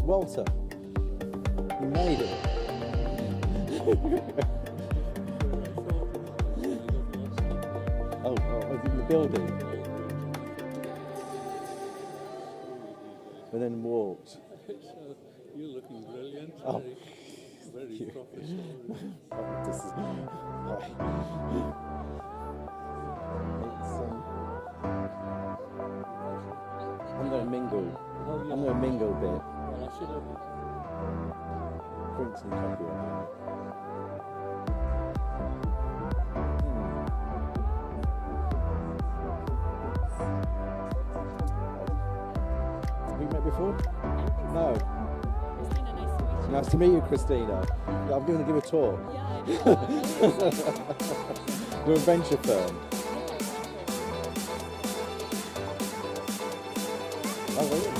Walter, you made it. Oh, was it in the building? And then walked. You're looking brilliant. Oh. Very professional. This is, I'm going to mingle. Oh, yeah. I'm going to mingle a bit. Well, I should have. Drink some coffee. Have we met before? No. Nice to meet you, Christina. I'm going to give a talk. You're a venture firm. Oh, really?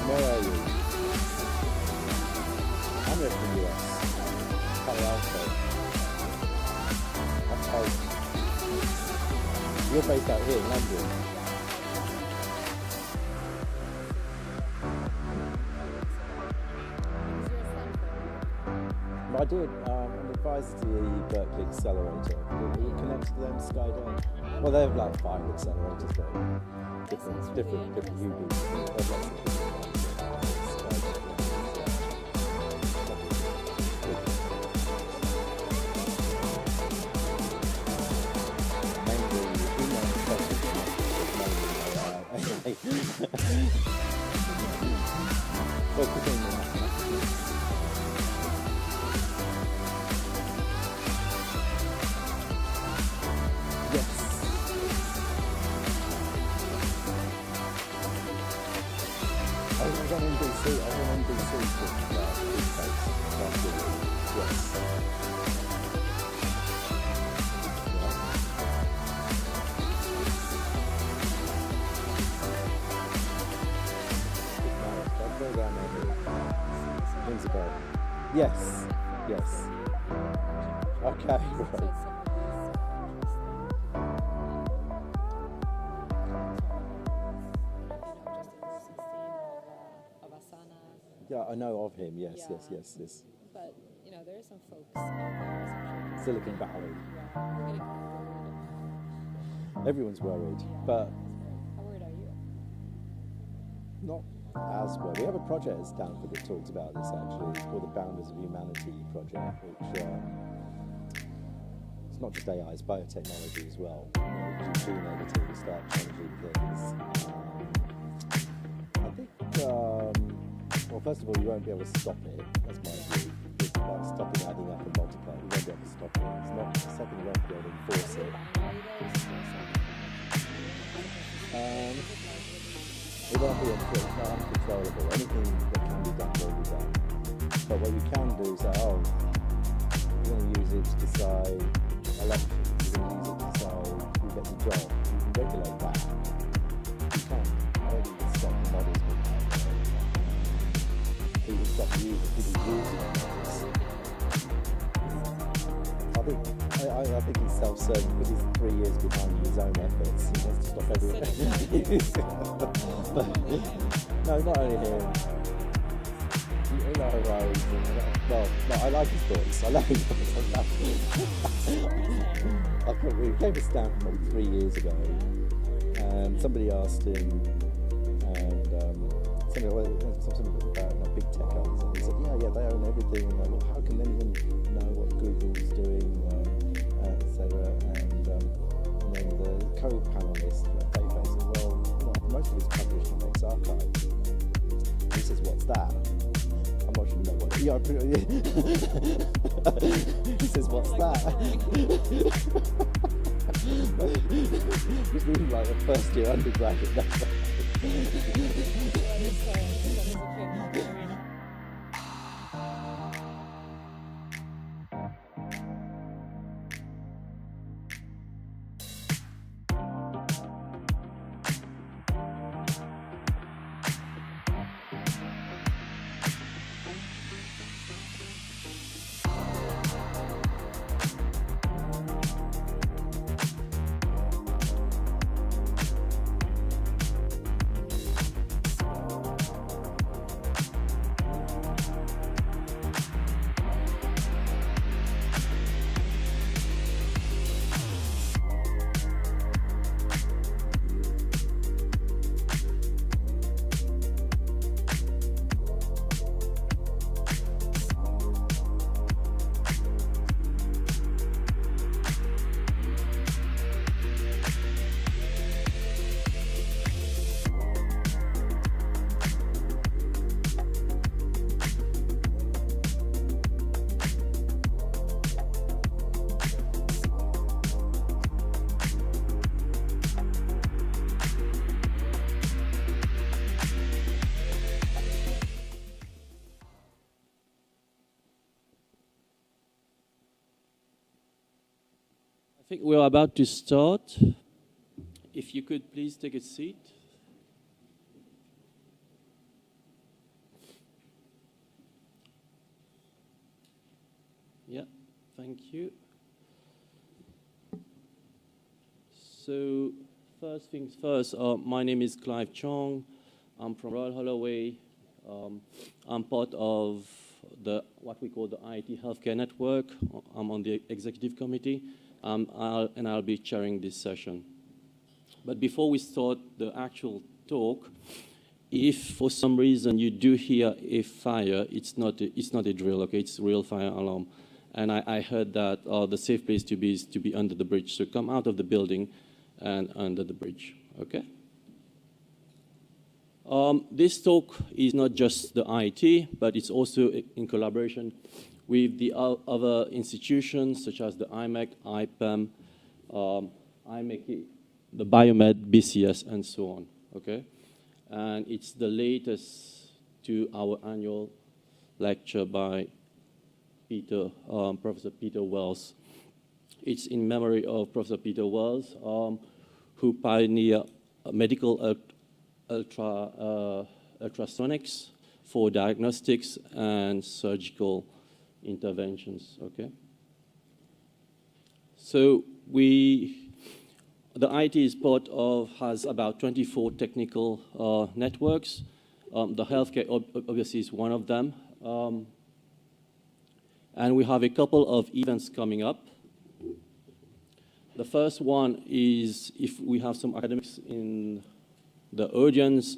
Where are you? I'm here from the US. Palo Alto. I'm out. You're based out here in London. I did. I'm advisor to the Berkeley Accelerator. Are you connected to them, Skydive? Well, they have like 5 accelerators, but different UBs. They have lots of different I was on NBC talking about big face last week. Yes. That program rings a bell. Yes. Okay, right. Yeah, I know of him. Yes. But there are some folks out there, Silicon Valley. Yeah, we're getting worried. Everyone's worried, but How worried are you? not as worried. We have a project at Stanford that talks about this actually. It's called the Boundaries of Humanity project, which it's not just AI, it's biotechnology as well. Gene editing to start changing things. I think. Well, first of all, you won't be able to stop it. That's my view. It's like stopping adding up and multiplying. You won't be able to stop it. It's not. Second, you won't be able to enforce it. It won't be it's not uncontrollable. Anything that can be done will be done. But what you can do is say, oh, you're going to use it to decide elections. You're going to use it to decide who gets a job. You can regulate that. You can't. I don't think it's stop the models being out there. You can stop people using models. I think he's self-serving because he's 3 years behind his own efforts. He wants to stop everyone. No, not only him. I like his thoughts. We came to Stanford maybe 3 years ago, and somebody asked him, and something about big tech owners, and he said, yeah, they own everything. And well, how can anyone know what Google's doing, etc. And then the co-panelist, Fei said, well, most of it's published in X archives. And he says, what's that? I'm not sure you know what. He says, what's that? He's reading like a first year undergraduate. think we're about to start. If you could please take a seat. Yeah, thank you. So, first things first, my name is Clive Chong. I'm from Royal Holloway. I'm part of what we call the IET Healthcare Network. I'm on the executive committee, and I'll be chairing this session. But before we start the actual talk, if for some reason you do hear a fire, it's not a drill, okay? It's a real fire alarm. And I heard that the safe place to be is to be under the bridge. So come out of the building and under the bridge, okay? This talk is not just the IET, but it's also in collaboration with the other institutions such as the IMEC, IPEM, IMEC, the Biomed, BCS, and so on, okay? And it's the latest to our annual lecture by Professor Peter Wells. It's in memory of Professor Peter Wells, who pioneered medical ultrasonics for diagnostics and surgical interventions, okay? So the IET is has about 24 technical networks. The healthcare obviously is one of them. And we have a couple of events coming up. The first one is if we have some academics in the audience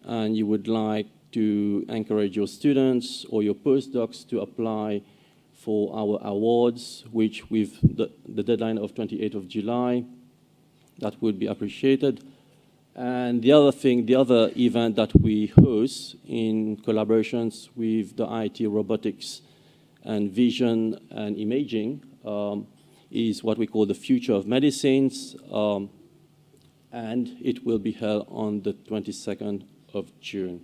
and you would like to encourage your students or your postdocs to apply for our awards, which with the deadline of 28th of July, that would be appreciated. And the other event that we host in collaborations with the IET Robotics and Vision and Imaging is what we call the Future of Medicines, and it will be held on the 22nd of June.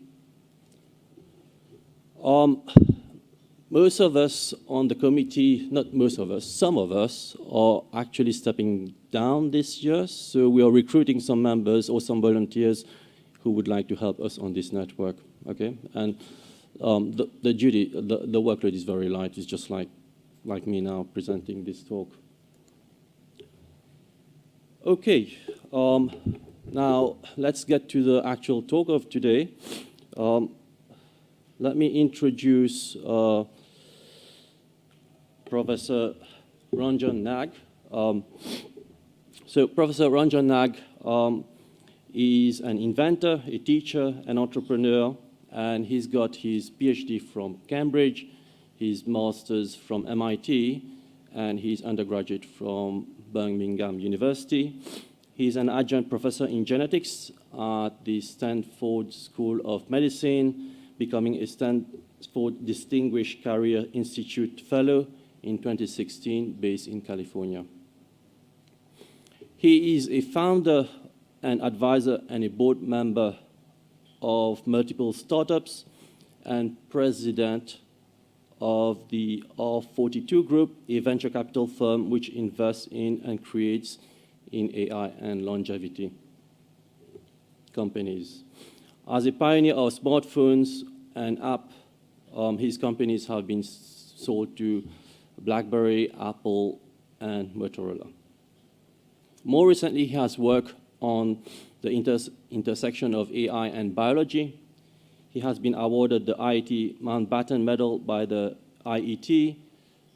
Most of us on the committee, not most of us, some of us are actually stepping down this year, so we are recruiting some members or some volunteers who would like to help us on this network, okay? And the workload is very light. It's just like me now presenting this talk. Okay, now let's get to the actual talk of today. Let me introduce Professor Ranjan Nag. So Professor Ranjan Nag is an inventor, a teacher, an entrepreneur, and he's got his PhD from Cambridge, his master's from MIT, and his undergraduate from Birmingham University. He's an adjunct professor in genetics at the Stanford School of Medicine, becoming a Stanford Distinguished Career Institute Fellow in 2016, based in California. He is a founder, an advisor, and a board member of multiple startups and president of the R42 Group, a venture capital firm which invests in and creates in AI and longevity companies. As a pioneer of smartphones and app, his companies have been sold to BlackBerry, Apple, and Motorola. More recently, he has worked on the intersection of AI and biology. He has been awarded the IET Mountbatten Medal by the IET,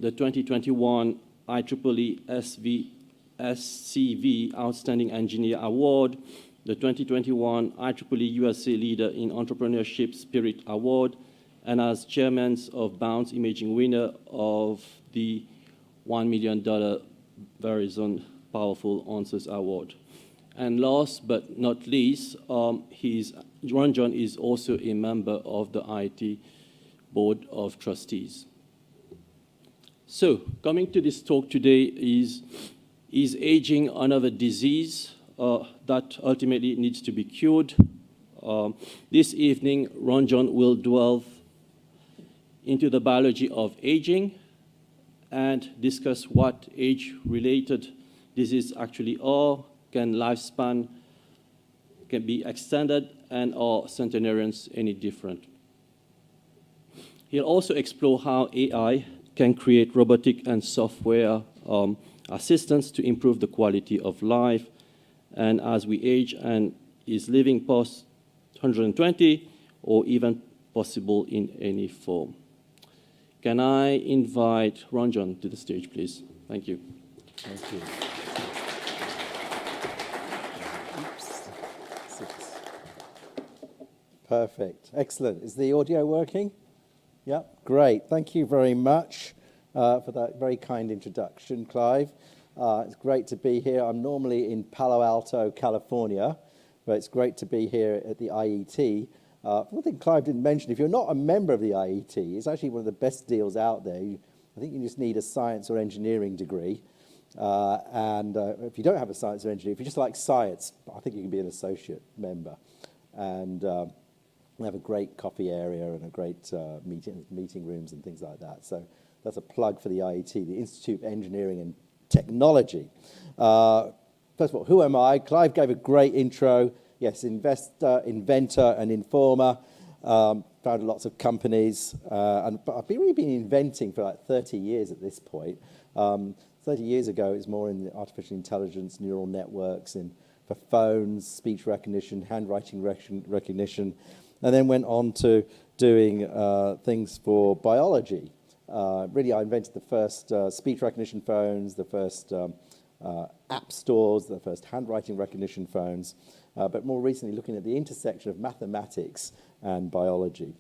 the 2021 IEEE SCV Outstanding Engineer Award, the 2021 IEEE USA Leader in Entrepreneurship Spirit Award, and as chairman of Bounce Imaging winner of the $1 million Verizon Powerful Answers Award. And last but not least, Ranjan is also a member of the IET Board of Trustees. So, coming to this talk today is aging another disease that ultimately needs to be cured? This evening, Ranjan will delve into the biology of aging and discuss what age-related disease actually are, can lifespan can be extended, and are centenarians any different? He'll also explore how AI can create robotic and software assistance to improve the quality of life, and as we age, and is living past 120 or even possible in any form. Can I invite Ranjan to the stage, please? Thank you. Thank you. Oops. 6. Perfect. Excellent. Is the audio working? Yep. Great. Thank you very much for that very kind introduction, Clive. It's great to be here. I'm normally in Palo Alto, California, but it's great to be here at the IET. One thing Clive didn't mention, if you're not a member of the IET, it's actually one of the best deals out there. I think you just need a science or engineering degree. And if you don't have a science or engineering, if you just like science, I think you can be an associate member. And we have a great coffee area and a great meeting rooms and things like that. So that's a plug for the IET, the Institute of Engineering and Technology. First of all, who am I? Clive gave a great intro. Yes, investor, inventor, and informer. Founded lots of companies. And I've really been inventing for like 30 years at this point. 30 years ago, it was more in the artificial intelligence, neural networks, for phones, speech recognition, handwriting recognition, and then went on to doing things for biology. Really, I invented the first speech recognition phones, the first app stores, the first handwriting recognition phones, but more recently looking at the intersection of mathematics and biology.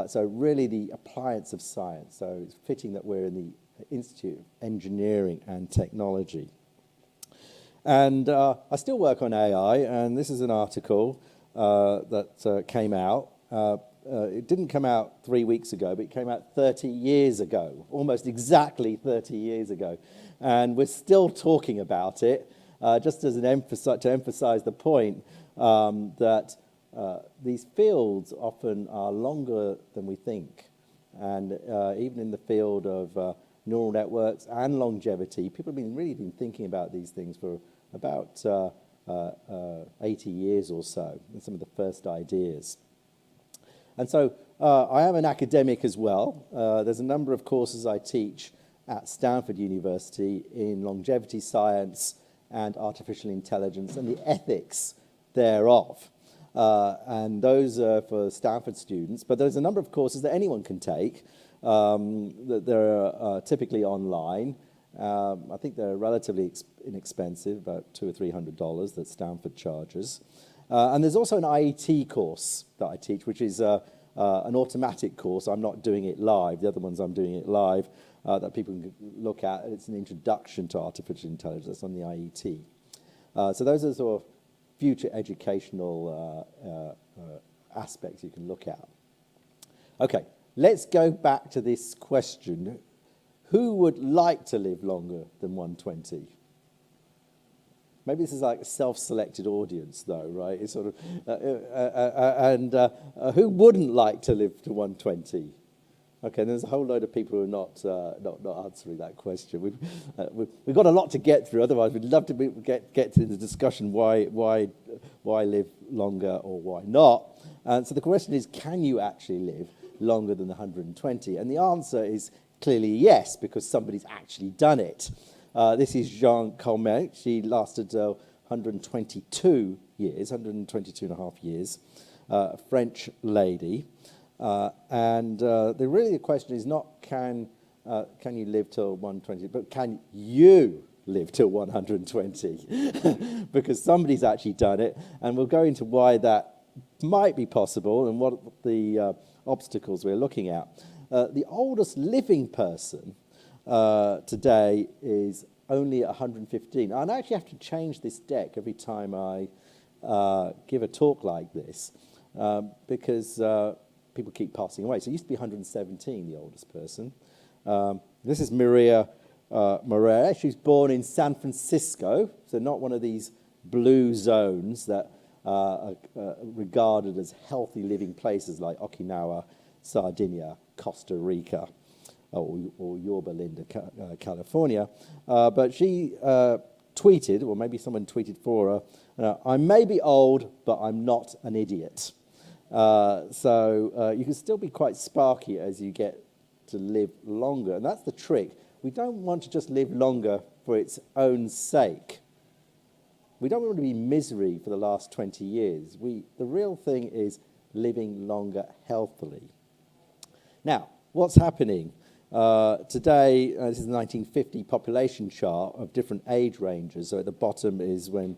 So really the appliance of science. So it's fitting that we're in the Institute of Engineering and Technology. And I still work on AI, and this is an article that came out. It didn't come out 3 weeks ago, but it came out 30 years ago, almost exactly 30 years ago. And we're still talking about it, just as to emphasize the point that these fields often are longer than we think. And even in the field of neural networks and longevity, people have really been thinking about these things for about 80 years or so, and some of the first ideas. And so I am an academic as well. There's a number of courses I teach at Stanford University in longevity science and artificial intelligence and the ethics thereof. And those are for Stanford students, but there's a number of courses that anyone can take. They're typically online. I think they're relatively inexpensive, about $200 or $300 that Stanford charges. And there's also an IET course that I teach, which is an automatic course. I'm not doing it live. The other ones I'm doing it live that people can look at. It's an introduction to artificial intelligence on the IET. So those are sort of future educational aspects you can look at. Okay, let's go back to this question. Who would like to live longer than 120? Maybe this is like a self-selected audience, though, right? It's sort of, who wouldn't like to live to 120? Okay, and there's a whole load of people who are not answering that question. We've got a lot to get through. Otherwise, we'd love to get to the discussion why live longer or why not. And so the question is, can you actually live longer than 120? And the answer is clearly yes, because somebody's actually done it. This is Jean Colmet. She lasted 122 years, 122 and a half years, a French lady. And the question is not can you live till 120, but can you live till 120? Because somebody's actually done it, and we'll go into why that might be possible and what the obstacles we're looking at. The oldest living person today is only 115. And I actually have to change this deck every time I give a talk like this because people keep passing away. So it used to be 117, the oldest person. This is Maria Moreira. She was born in San Francisco, so not one of these blue zones that are regarded as healthy living places like Okinawa, Sardinia, Costa Rica, or Yorba Linda, California. But she tweeted, or maybe someone tweeted for her, I may be old, but I'm not an idiot. So you can still be quite sparky as you get to live longer. And that's the trick. We don't want to just live longer for its own sake. We don't want to be misery for the last 20 years. The real thing is living longer healthily. Now, what's happening? Today, this is the 1950 population chart of different age ranges. So at the bottom is when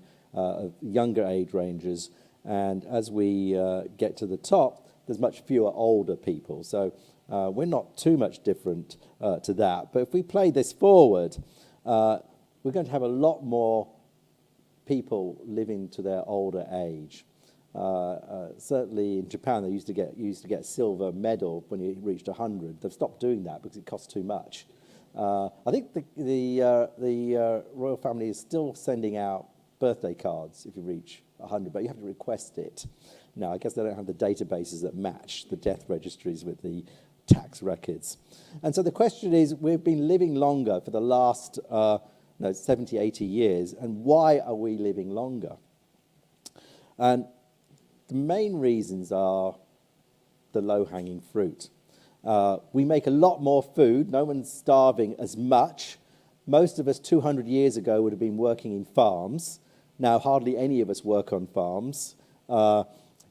younger age ranges. And as we get to the top, there's much fewer older people. So we're not too much different to that. But if we play this forward, we're going to have a lot more people living to their older age. Certainly in Japan, they used to get a silver medal when you reached 100. They've stopped doing that because it costs too much. I think the royal family is still sending out birthday cards if you reach 100, but you have to request it. Now, I guess they don't have the databases that match the death registries with the tax records. And so the question is, we've been living longer for the last 70, 80 years, and why are we living longer? And the main reasons are the low-hanging fruit. We make a lot more food. No one's starving as much. Most of us 200 years ago would have been working in farms. Now, hardly any of us work on farms.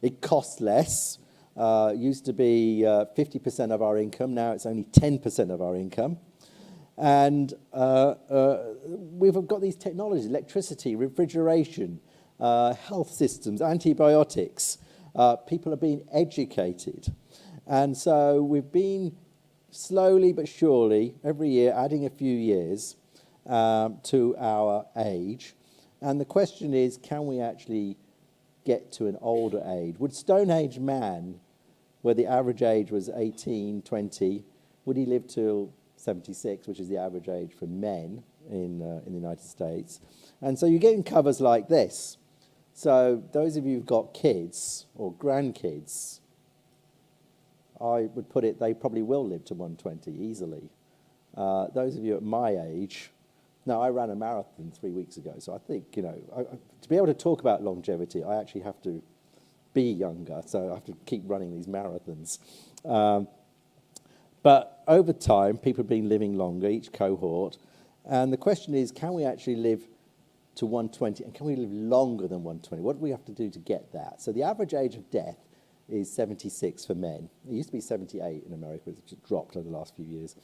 It costs less. Used to be 50% of our income. Now it's only 10% of our income. And we've got these technologies, electricity, refrigeration, health systems, antibiotics. People are being educated. And so we've been slowly but surely, every year, adding a few years to our age. And the question is, can we actually get to an older age? Would Stone Age man, where the average age was 18, 20, would he live till 76, which is the average age for men in the United States? And so you're getting covers like this. So those of you who've got kids or grandkids, I would put it, they probably will live to 120 easily. Those of you at my age, now I ran a marathon 3 weeks ago, so I think, to be able to talk about longevity, I actually have to be younger, so I have to keep running these marathons. But over time, people have been living longer, each cohort, and the question is, can we actually live to 120, and can we live longer than 120? What do we have to do to get that? So the average age of death is 76 for men. It used to be 78 in America, it's dropped over the last few years.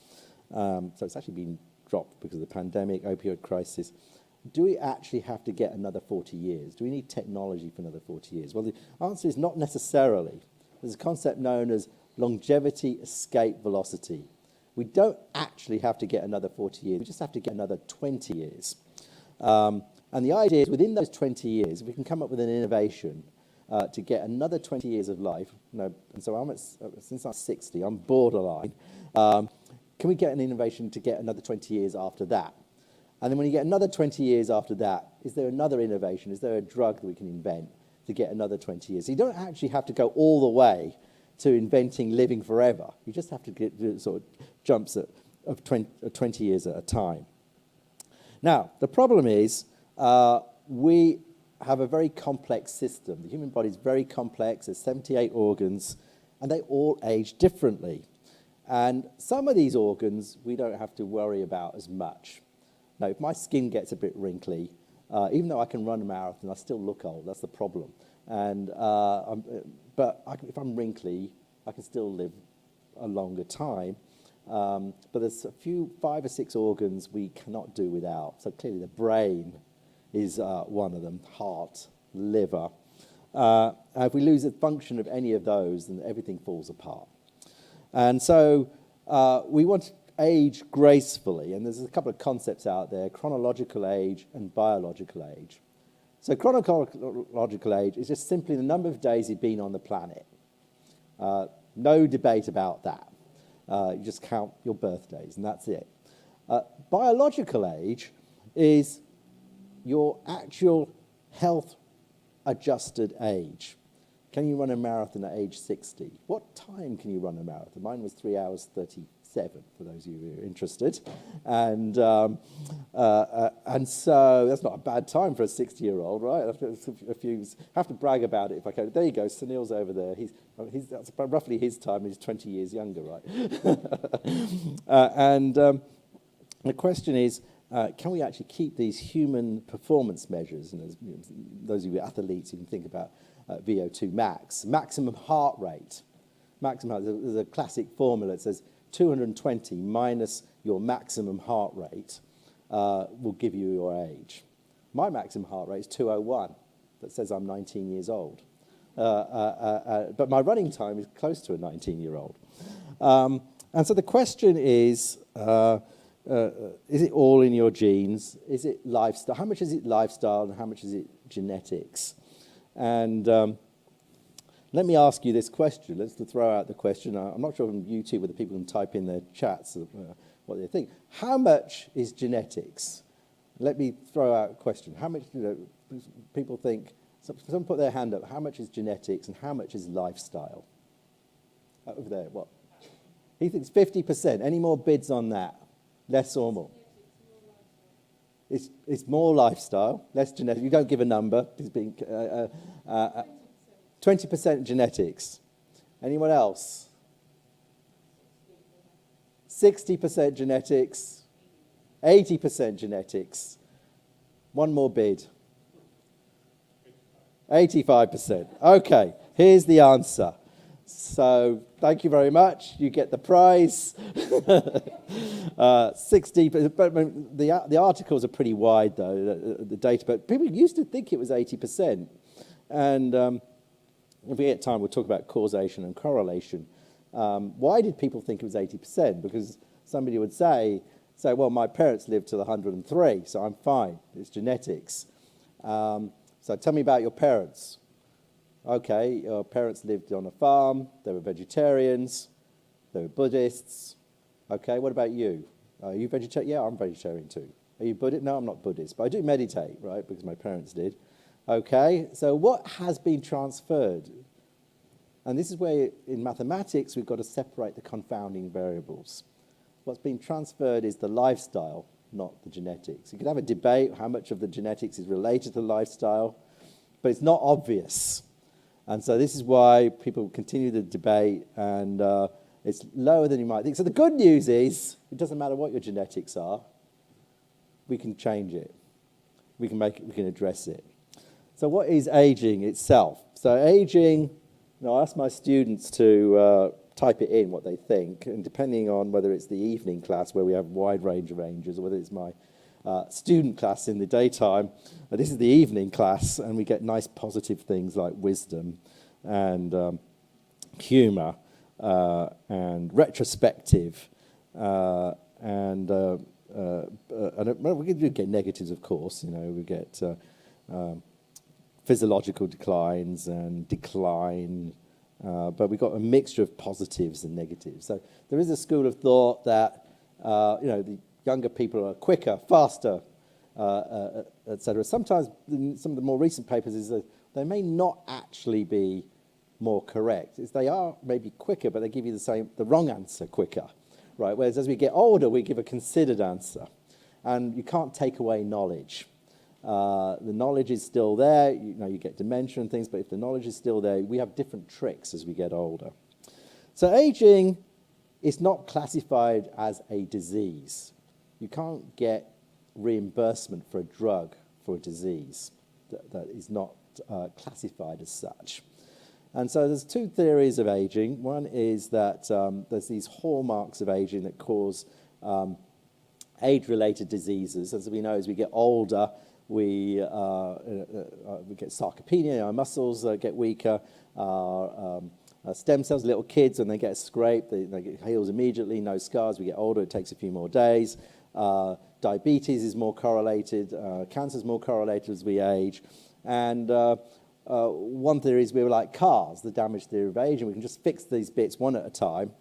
So it's actually been dropped because of the pandemic, opioid crisis. Do we actually have to get another 40 years? Do we need technology for another 40 years? Well, the answer is not necessarily. There's a concept known as longevity escape velocity. We don't actually have to get another 40 years. We just have to get another 20 years. And the idea is, within those 20 years, if we can come up with an innovation to get another 20 years of life, and so since I'm 60, I'm borderline, can we get an innovation to get another 20 years after that? And then when you get another 20 years after that, is there another innovation? Is there a drug that we can invent to get another 20 years? So you don't actually have to go all the way to inventing living forever. You just have to do sort of jumps of 20 years at a time. Now, the problem is we have a very complex system. The human body is very complex. There's 78 organs, and they all age differently. And some of these organs we don't have to worry about as much. Now, if my skin gets a bit wrinkly, even though I can run a marathon, I still look old. That's the problem. And if I'm wrinkly, I can still live a longer time. But there's 5 or 6 organs we cannot do without. So clearly the brain is one of them, heart, liver. If we lose a function of any of those, then everything falls apart. And so we want to age gracefully, and there's a couple of concepts out there, chronological age and biological age. So chronological age is just simply the number of days you've been on the planet. No debate about that. You just count your birthdays, and that's it. Biological age is your actual health-adjusted age. can you run a marathon at age 60? What time can you run a marathon? Mine was 3 hours 37, for those of you who are interested. And so that's not a bad time for a 60-year-old, right? I have to brag about it if I can. There you go, Sunil's over there. That's roughly his time. He's 20 years younger, right? The question is, can we actually keep these human performance measures? And as those of you athletes, you can think about VO2 max, maximum heart rate. There's a classic formula that says 220 minus your maximum heart rate will give you your age. My maximum heart rate is 201. That says I'm 19 years old. But my running time is close to a 19-year-old. And so the question is it all in your genes? Is it lifestyle? How much is it lifestyle and how much is it genetics? And let me ask you this question. Let's throw out the question. I'm not sure on YouTube whether people can type in their chats what they think. How much is genetics? Let me throw out a question. How much people think, someone put their hand up, how much is genetics and how much is lifestyle? Over there, what? He thinks 50%. Any more bids on that? Less or more? It's more lifestyle, less genetic. You don't give a number. It's being 20% genetics. Anyone else? 60% genetics. 80% genetics. One more bid. 85%. Okay, here's the answer. So thank you very much. You get the prize. 60, but the articles are pretty wide, though, the data. But people used to think it was 80%. And if we get time, we'll talk about causation and correlation. Why did people think it was 80%? Because somebody would say, well, my parents lived till 103, so I'm fine. It's genetics. So tell me about your parents. Okay, your parents lived on a farm, they were vegetarians, they were Buddhists. Okay, what about you? Are you vegetarian? Yeah, I'm vegetarian too. Are you Buddhist? No, I'm not Buddhist, but I do meditate, right, because my parents did. Okay, so what has been transferred? And this is where, in mathematics, we've got to separate the confounding variables. What's been transferred is the lifestyle, not the genetics. You could have a debate how much of the genetics is related to lifestyle, but it's not obvious. And so this is why people continue the debate, and it's lower than you might think. So the good news is, it doesn't matter what your genetics are, we can change it. We can address it. So what is aging itself? So aging, I ask my students to type it in, what they think, and depending on whether it's the evening class where we have a wide range of ages, or whether it's my student class in the daytime. This is the evening class, and we get nice positive things like wisdom and humour and retrospective and we do get negatives, of course. We get physiological declines and decline, but we've got a mixture of positives and negatives. So there is a school of thought that the younger people are quicker, faster, etc. Sometimes some of the more recent papers is that they may not actually be more correct. They are maybe quicker, but they give you the wrong answer quicker, right? Whereas as we get older, we give a considered answer, and you can't take away knowledge. The knowledge is still there. You get dementia and things, but if the knowledge is still there, we have different tricks as we get older. So aging is not classified as a disease. You can't get reimbursement for a drug for a disease that is not classified as such. And so there's two theories of aging. One is that there's these hallmarks of aging that cause age-related diseases. As we know, as we get older, we get sarcopenia, our muscles get weaker, our stem cells, little kids, when they get scraped, they get heals immediately, no scars. We get older, it takes a few more days. Diabetes is more correlated, cancer is more correlated as we age. And one theory is we were like cars, the damage theory of age, and we can just fix these bits one at a time,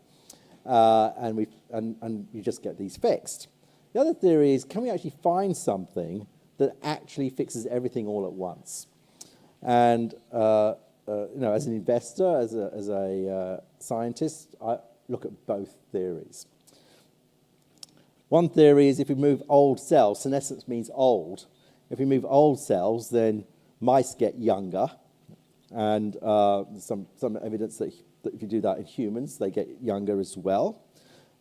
and you just get these fixed. The other theory is, can we actually find something that actually fixes everything all at once? And as an investor, as a scientist, I look at both theories. One theory is if we move old cells, senescence means old. If we move old cells, then mice get younger, and some evidence that if you do that in humans, they get younger as well,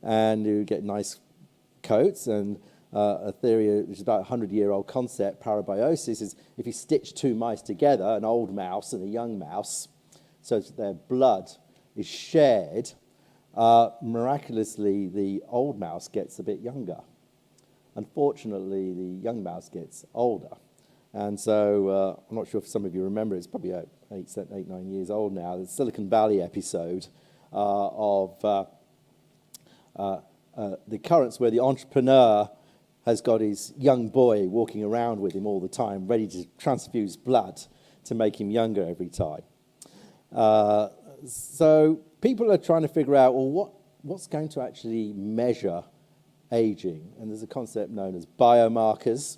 and you get nice coats. And a theory, which is about a 100-year-old concept, parabiosis, is if you stitch two mice together, an old mouse and a young mouse, so that their blood is shared, miraculously the old mouse gets a bit younger. Unfortunately, the young mouse gets older. And so I'm not sure if some of you remember, it's probably 9 years old now, the Silicon Valley episode of the occurrence where the entrepreneur has got his young boy walking around with him all the time, ready to transfuse blood to make him younger every time. So people are trying to figure out, well, what's going to actually measure aging? And there's a concept known as biomarkers.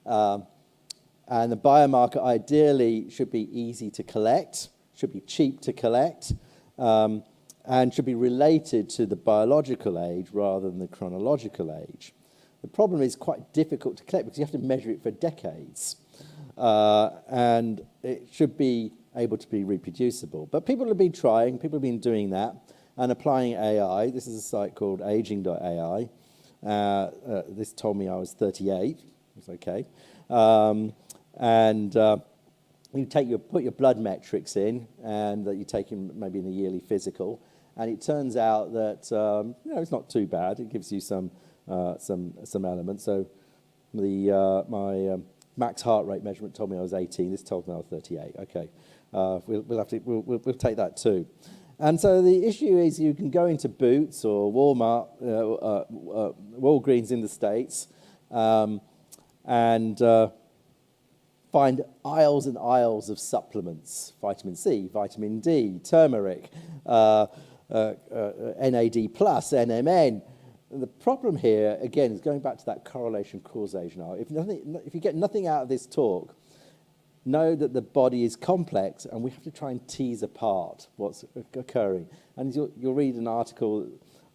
And the biomarker ideally should be easy to collect, should be cheap to collect, and should be related to the biological age rather than the chronological age. The problem is quite difficult to collect because you have to measure it for decades. And it should be able to be reproducible. But people have been trying, people have been doing that and applying AI. This is a site called aging.ai. This told me I was 38. It's okay. You put your blood metrics in, and that you take in maybe in a yearly physical, and it turns out that it's not too bad. It gives you some elements. So my max heart rate measurement told me I was 18. This told me I was 38. Okay, we'll take that too. And so the issue is you can go into Boots or Walmart, Walgreens in the States, and find aisles and aisles of supplements: vitamin C, vitamin D, turmeric, NAD+, NMN. And the problem here, again, is going back to that correlation causation. If you get nothing out of this talk, know that the body is complex, and we have to try and tease apart what's occurring. And you'll read an article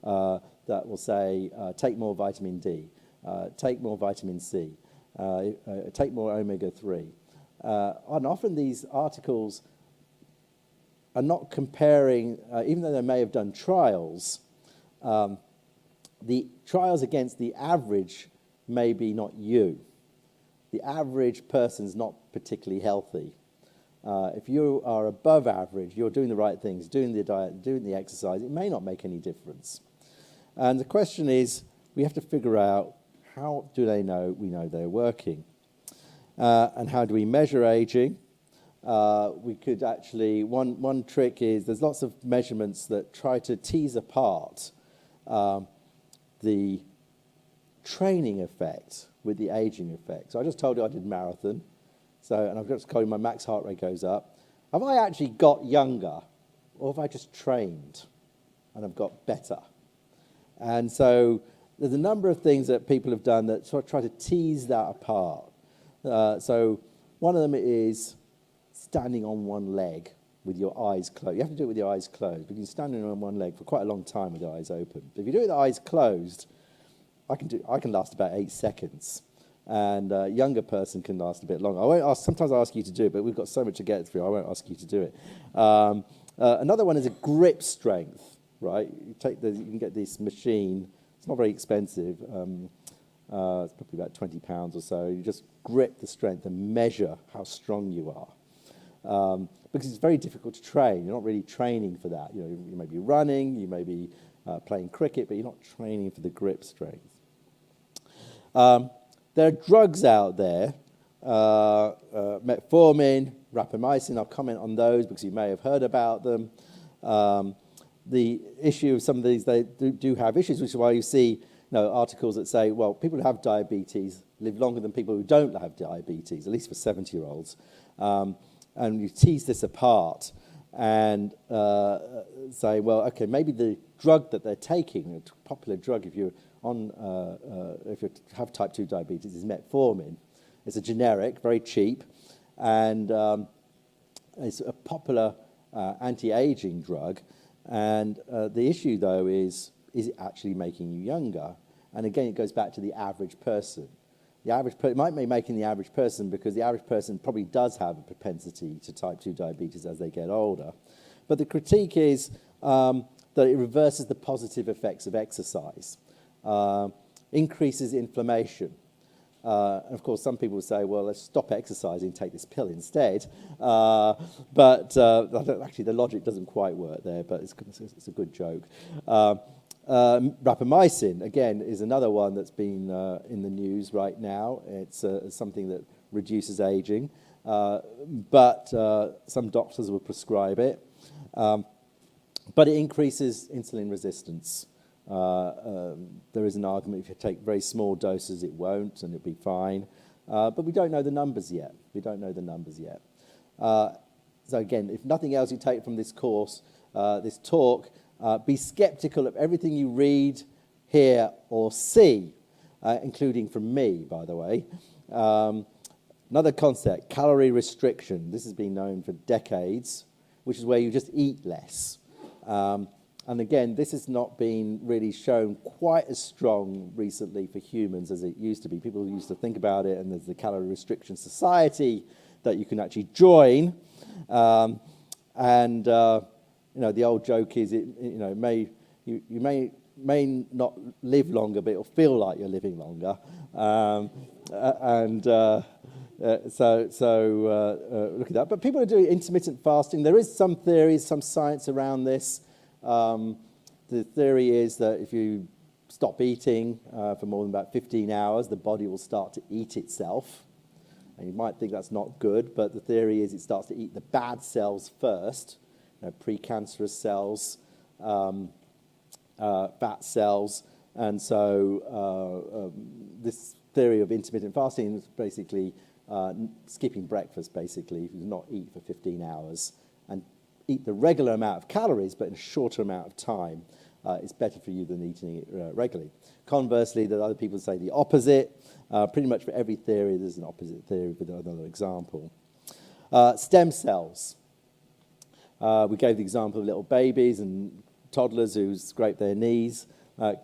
that will say, take more vitamin D, take more vitamin C, take more omega-3. And often these articles are not comparing, even though they may have done trials, the trials against the average may be not you. The average person's not particularly healthy. If you are above average, you're doing the right things, doing the diet, doing the exercise, it may not make any difference. And the question is, we have to figure out, how do they know we know they're working? And how do we measure aging? We could actually, one trick is, there's lots of measurements that try to tease apart the training effect with the aging effect. So I just told you I did marathon, and I've just told you my max heart rate goes up. Have I actually got younger, or have I just trained and I've got better? And so there's a number of things that people have done that sort of try to tease that apart. So one of them is standing on one leg with your eyes closed. You have to do it with your eyes closed, but you can stand on one leg for quite a long time with your eyes open. But if you do it with the eyes closed, I can last about 8 seconds, and a younger person can last a bit longer. Sometimes I ask you to do it, but we've got so much to get through, I won't ask you to do it. Another one is a grip strength, right? You can get this machine. It's not very expensive. It's probably about £20 or so. You just grip the strength and measure how strong you are. Because it's very difficult to train. You're not really training for that. You may be running, you may be playing cricket, but you're not training for the grip strength. There are drugs out there, metformin, rapamycin. I'll comment on those because you may have heard about them. The issue of some of these, they do have issues, which is why you see articles that say, well, people who have diabetes live longer than people who don't have diabetes, at least for 70-year-olds. And you tease this apart and say, well, okay, maybe the drug that they're taking, a popular drug if you have type 2 diabetes, is metformin. It's a generic, very cheap, and is a popular anti-aging drug, and the issue though is it actually making you younger? And again, it goes back to the average person. The average it might be making the average person because the average person probably does have a propensity to type 2 diabetes as they get older. But the critique is that it reverses the positive effects of exercise, increases inflammation. And of course, some people say, well, let's stop exercising, take this pill instead. But actually, the logic doesn't quite work there, but it's a good joke. Rapamycin, again, is another one that's been in the news right now. It's something that reduces aging, but some doctors will prescribe it. But it increases insulin resistance. There is an argument if you take very small doses, it won't, and it'll be fine. But we don't know the numbers yet. We don't know the numbers yet. So again, if nothing else you take from this course, this talk, be skeptical of everything you read, hear, or see, including from me, by the way. Another concept, calorie restriction. This has been known for decades, which is where you just eat less. And again, this has not been really shown quite as strong recently for humans as it used to be. People used to think about it, and there's the Calorie Restriction Society that you can actually join. You know, the old joke is, you may not live longer, but it'll feel like you're living longer. Look at that. But people are doing intermittent fasting. There is some theories, some science around this. The theory is that if you stop eating for more than about 15 hours, the body will start to eat itself. And you might think that's not good, but the theory is it starts to eat the bad cells first, you know, precancerous cells, fat cells. And so this theory of intermittent fasting is basically skipping breakfast, basically. If you not eat for 15 hours and eat the regular amount of calories, but in a shorter amount of time, it's better for you than eating it regularly. Conversely, there are other people who say the opposite. Pretty much for every theory, there's an opposite theory with another example. Stem cells. We gave the example of little babies and toddlers who scrape their knees.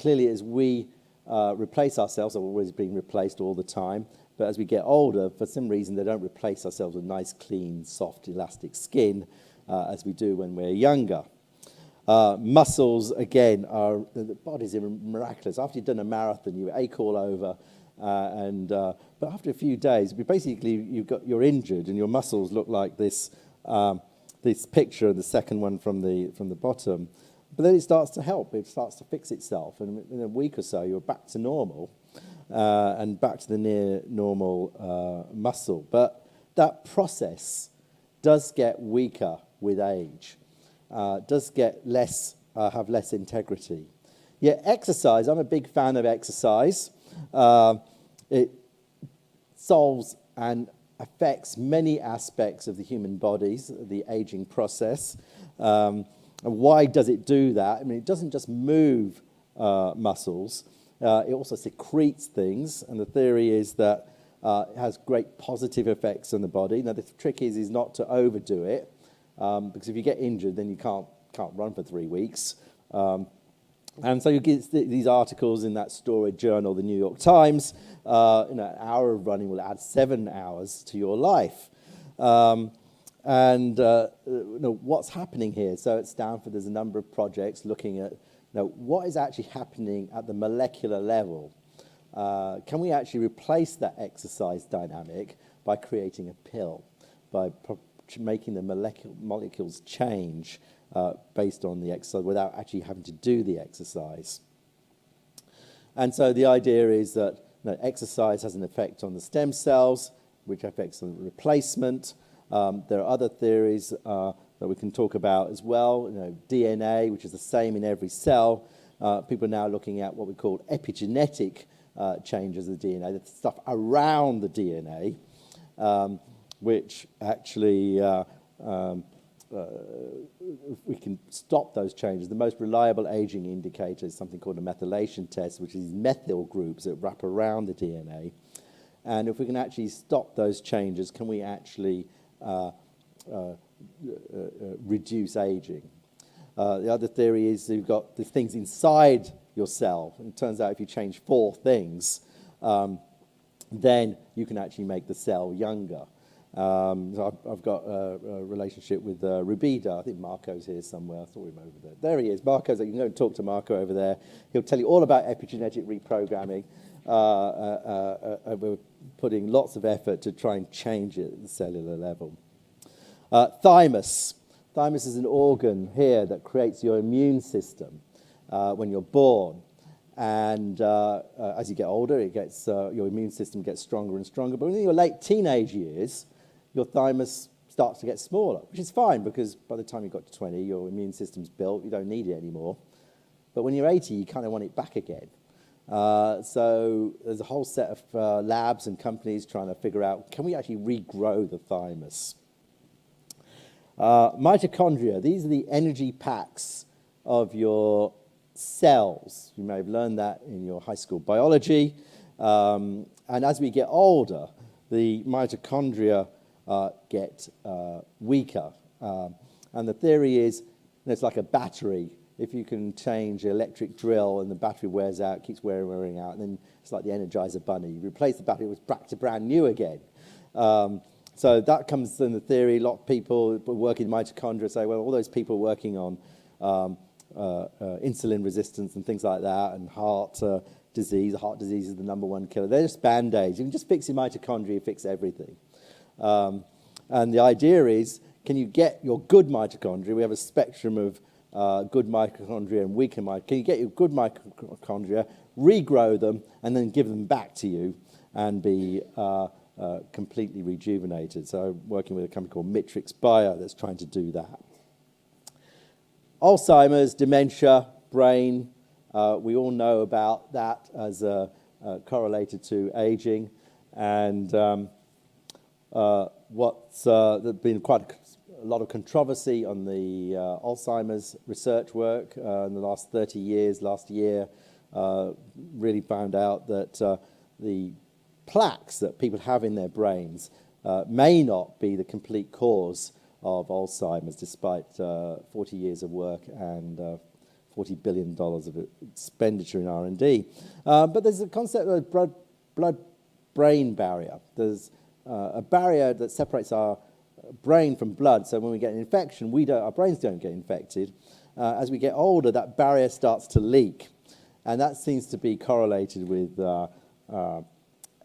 Clearly, as we replace ourselves, we're always being replaced all the time, but as we get older, for some reason, they don't replace ourselves with nice, clean, soft, elastic skin as we do when we're younger. Muscles, again, the bodies are miraculous. After you've done a marathon, you ache all over, but after a few days, you're injured, and your muscles look like this picture, the second one from the bottom. But then it starts to help. It starts to fix itself, and in a week or so, you're back to normal, and back to the near normal muscle. But that process does get weaker with age. Does get have less integrity. Yet exercise, I'm a big fan of exercise. It solves and affects many aspects of the human bodies, the aging process. And why does it do that? I mean, it doesn't just move muscles. It also secretes things, and the theory is that it has great positive effects on the body. Now, the trick is not to overdo it, because if you get injured, then you can't run for 3 weeks. And so you get these articles in that story journal, the New York Times. An hour of running will add 7 hours to your life. What's happening here? So at Stanford, there's a number of projects looking at what is actually happening at the molecular level. Can we actually replace that exercise dynamic by creating a pill, by making the molecules change based on the exercise without actually having to do the exercise? And so the idea is that exercise has an effect on the stem cells, which affects the replacement. There are other theories that we can talk about as well. DNA, which is the same in every cell. People are now looking at what we call epigenetic changes of the DNA, the stuff around the DNA, which actually, if we can stop those changes, the most reliable aging indicator is something called a methylation test, which is methyl groups that wrap around the DNA. And if we can actually stop those changes, can we actually reduce aging. The other theory is you've got the things inside your cell. And it turns out if you change 4 things, then you can actually make the cell younger. So I've got a relationship with Rubida. I think Marco's here somewhere. I saw him over there. There he is. Marco's. You can go and talk to Marco over there. He'll tell you all about epigenetic reprogramming. We're putting lots of effort to try and change it at the cellular level. Thymus. Thymus is an organ here that creates your immune system when you're born. And as you get older, it gets your immune system gets stronger and stronger. But in your late teenage years, your thymus starts to get smaller, which is fine because by the time you got to 20, your immune system's built. You don't need it anymore. But when you're 80, you kind of want it back again. So there's a whole set of labs and companies trying to figure out, can we actually regrow the thymus? Mitochondria, these are the energy packs of your cells. You may have learned that in your high school biology. And as we get older, the mitochondria get weaker. And the theory is it's like a battery. If you can change an electric drill and the battery wears out, keeps wearing out, and then it's like the Energizer Bunny. You replace the battery, it's back to brand new again. So that comes in the theory. A lot of people working in mitochondria say, well, all those people working on insulin resistance and things like that, and heart disease. Heart disease is the #1 killer. They're just Band-Aids. You can just fix your mitochondria, fix everything. And the idea is, can you get your good mitochondria? We have a spectrum of good mitochondria and weaker mitochondria. Can you get your good mitochondria, regrow them, and then give them back to you and be completely rejuvenated? So I'm working with a company called Mitrix Bio that's trying to do that. Alzheimer's, dementia, brain, we all know about that as correlated to aging. And there's been quite a lot of controversy on the Alzheimer's research work in the last 30 years. Last year, really found out that the plaques that people have in their brains may not be the complete cause of Alzheimer's, despite 40 years of work and $40 billion of expenditure in R&D. But there's a concept of blood-brain barrier. There's a barrier that separates our brain from blood, so when we get an infection, our brains don't get infected. As we get older, that barrier starts to leak, and that seems to be correlated with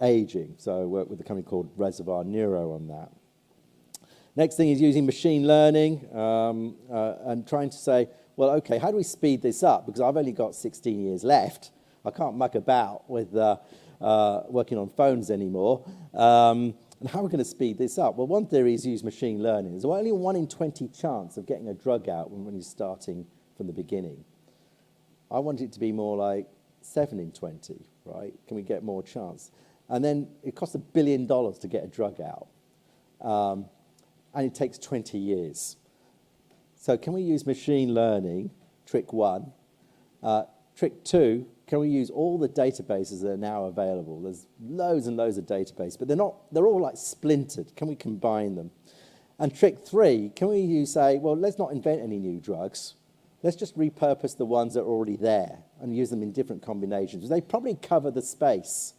aging. So I work with a company called Reservoir Neuro on that. Next thing is using machine learning and trying to say, well, okay, how do we speed this up? Because I've only got 16 years left. I can't muck about with working on phones anymore. And how are we going to speed this up? Well, one theory is use machine learning. There's only a 1 in 20 chance of getting a drug out when you're starting from the beginning. I want it to be more like 7 in 20, right? Can we get more chance? And then it costs $1 billion to get a drug out. And it takes 20 years. So can we use machine learning, trick 1? Trick 2, can we use all the databases that are now available? There's loads and loads of databases, but they're all like splintered. Can we combine them? And trick 3, can we say, well, let's not invent any new drugs. Let's just repurpose the ones that are already there and use them in different combinations. They probably cover the space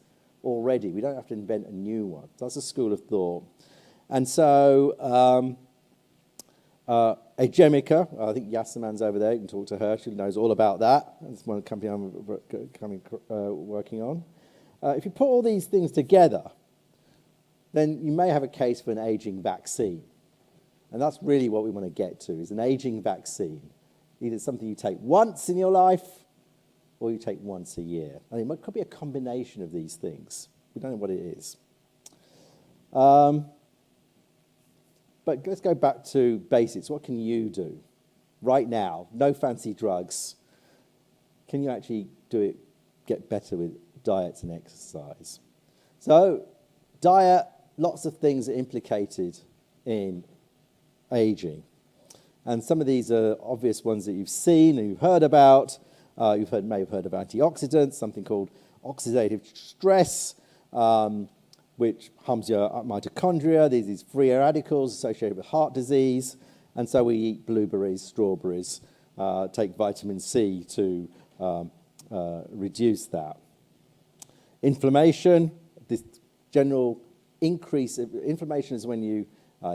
already. We don't have to invent a new one. That's a school of thought. And so Agemica, I think Yasaman's over there. You can talk to her. She knows all about that. That's one company I'm working on. If you put all these things together, then you may have a case for an aging vaccine. And that's really what we want to get to, is an aging vaccine. Either something you take once in your life or you take once a year. I mean, it could be a combination of these things. We don't know what it is. But let's go back to basics. What can you do right now? No fancy drugs. Can you actually get better with diets and exercise? So diet, lots of things are implicated in aging. And some of these are obvious ones that you've seen and you've heard about. You may have heard of antioxidants, something called oxidative stress, which harms your mitochondria. These free radicals associated with heart disease. And so we eat blueberries, strawberries, take vitamin C to reduce that. Inflammation, this general increase of inflammation is when you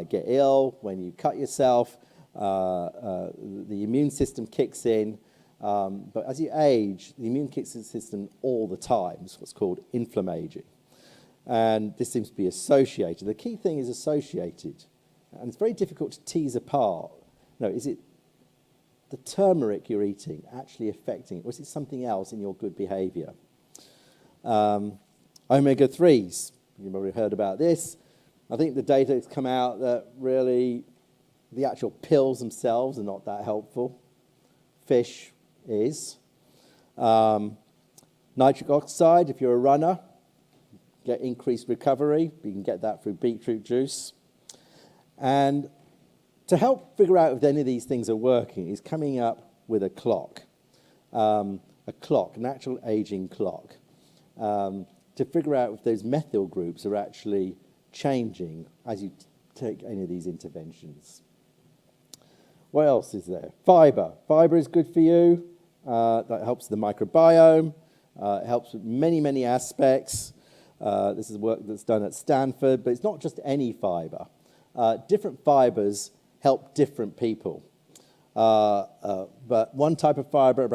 get ill, when you cut yourself, the immune system kicks in. But as you age, the immune system all the time. It's what's called inflammaging. And this seems to be associated. The key thing is associated. And it's very difficult to tease apart. No, is it the turmeric you're eating actually affecting it? Or is it something else in your good behavior? Omega-3s, you've already heard about this. I think the data has come out that really the actual pills themselves are not that helpful. Fish is. Nitric oxide, if you're a runner, get increased recovery. You can get that through beetroot juice. And to help figure out if any of these things are working is coming up with a clock, an actual aging clock, to figure out if those methyl groups are actually changing as you take any of these interventions. What else is there? Fiber. Fiber is good for you. That helps the microbiome. It helps with many, many aspects. This is work that's done at Stanford, but it's not just any fiber. Different fibers help different people. But one type of fiber,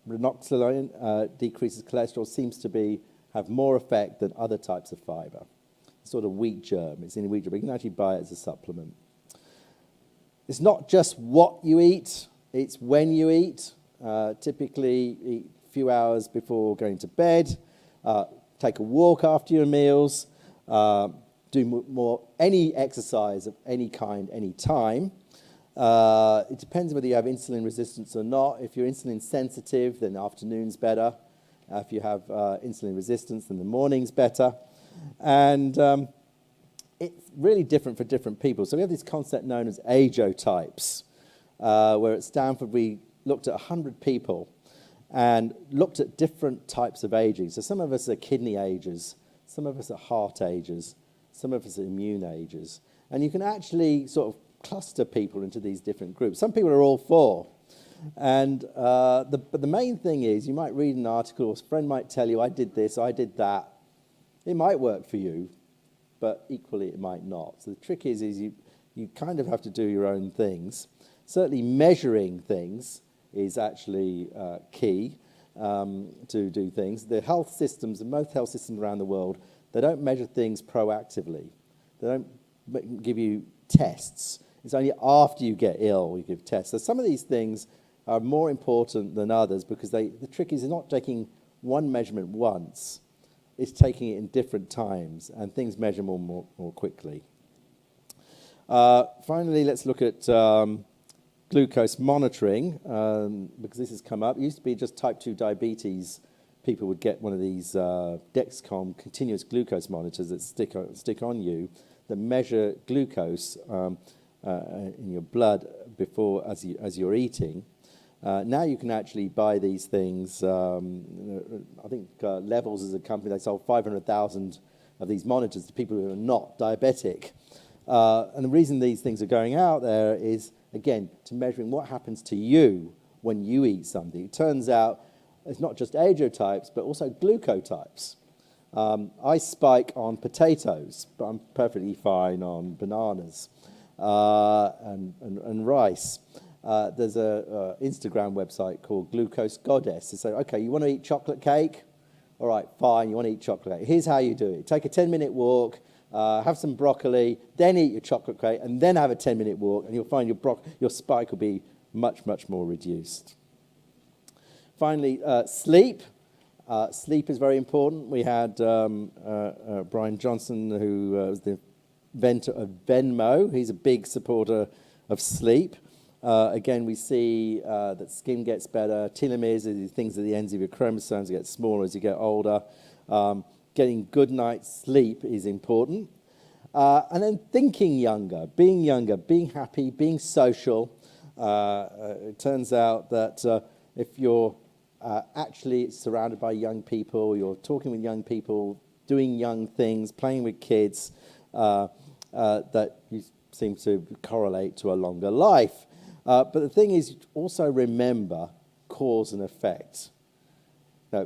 renoxolone, decreases cholesterol, seems to have more effect than other types of fiber. It's sort of wheat germ. It's in wheat germ, but you can actually buy it as a supplement. It's not just what you eat, it's when you eat. Typically, eat a few hours before going to bed. Take a walk after your meals. Do any exercise of any kind, any time. It depends whether you have insulin resistance or not. If you're insulin sensitive, then the afternoon's better. If you have insulin resistance, then the morning's better. And it's really different for different people. So we have this concept known as ageotypes, where at Stanford we looked at 100 people and looked at different types of aging. So some of us are kidney agers, some of us are heart agers, some of us are immune agers. And you can actually sort of cluster people into these different groups. Some people are all four. And but the main thing is, you might read an article, a friend might tell you, I did this, I did that. It might work for you, but equally it might not. So the trick is you kind of have to do your own things. Certainly measuring things is actually key to do things. The health systems, and most health systems around the world, they don't measure things proactively. They don't give you tests. It's only after you get ill you give tests. So some of these things are more important than others because the trick is not taking one measurement once. It's taking it in different times, and things measure more quickly. Finally, let's look at glucose monitoring, because this has come up. It used to be just type 2 diabetes. People would get one of these Dexcom continuous glucose monitors that stick on you that measure glucose in your blood as you're eating. Now you can actually buy these things. I think Levels is a company, they sold 500,000 of these monitors to people who are not diabetic. And the reason these things are going out there is, again, to measuring what happens to you when you eat something. It turns out it's not just ageotypes, but also glucotypes. I spike on potatoes, but I'm perfectly fine on bananas and rice. There's a Instagram website called Glucose Goddess. They say, okay, you want to eat chocolate cake? All right, fine, you want to eat chocolate cake. Here's how you do it. Take a 10-minute walk, have some broccoli, then eat your chocolate cake, and then have a 10-minute walk, and you'll find your spike will be much, much more reduced. Finally, sleep. Sleep is very important. We had Brian Johnson, who was the inventor of Venmo. He's a big supporter of sleep. Again, we see that skin gets better. Telomeres are the things at the ends of your chromosomes get smaller as you get older. Getting good night's sleep is important. And then thinking younger, being happy, being social. It turns out that if you're actually surrounded by young people, you're talking with young people, doing young things, playing with kids, that you seem to correlate to a longer life. But the thing is, also remember cause and effect.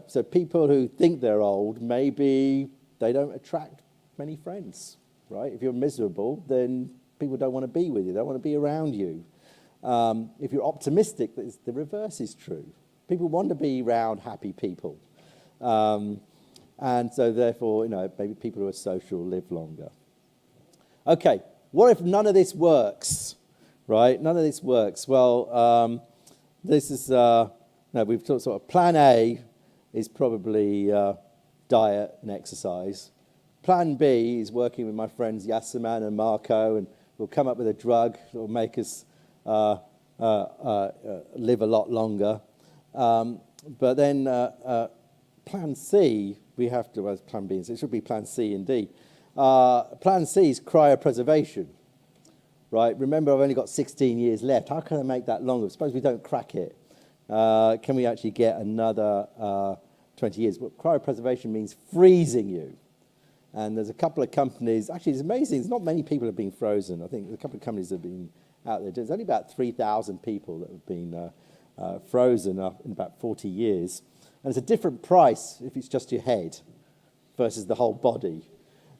So people who think they're old, maybe they don't attract many friends, right? If you're miserable, then people don't want to be with you, they don't want to be around you. If you're optimistic, the reverse is true. People want to be around happy people. And so therefore, maybe people who are social live longer. Okay, what if none of this works, right? None of this works. Well, this is, we've talked sort of plan A is probably diet and exercise. Plan B is working with my friends Yasaman and Marco, and we'll come up with a drug that will make us live a lot longer. But then plan C, we have to, as plan B, so it should be plan C and D. Plan C is cryopreservation, right? Remember, I've only got 16 years left. How can I make that longer? Suppose we don't crack it. Can we actually get another 20 years? Well, cryopreservation means freezing you. And there's a couple of companies, actually it's amazing, there's not many people have been frozen. I think a couple of companies have been out there. There's only about 3,000 people that have been frozen in about 40 years. And it's a different price if it's just your head versus the whole body.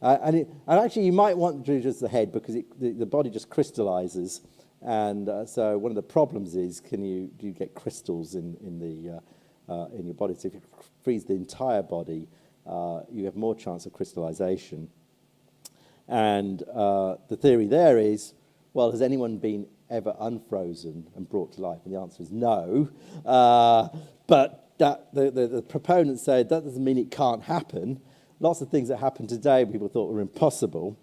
And actually you might want to do just the head because the body just crystallizes. And so one of the problems is, do you get crystals in your body? So if you freeze the entire body, you have more chance of crystallization. And the theory there is, well, has anyone been ever unfrozen and brought to life? And the answer is no. But the proponents say that doesn't mean it can't happen. Lots of things that happen today people thought were impossible.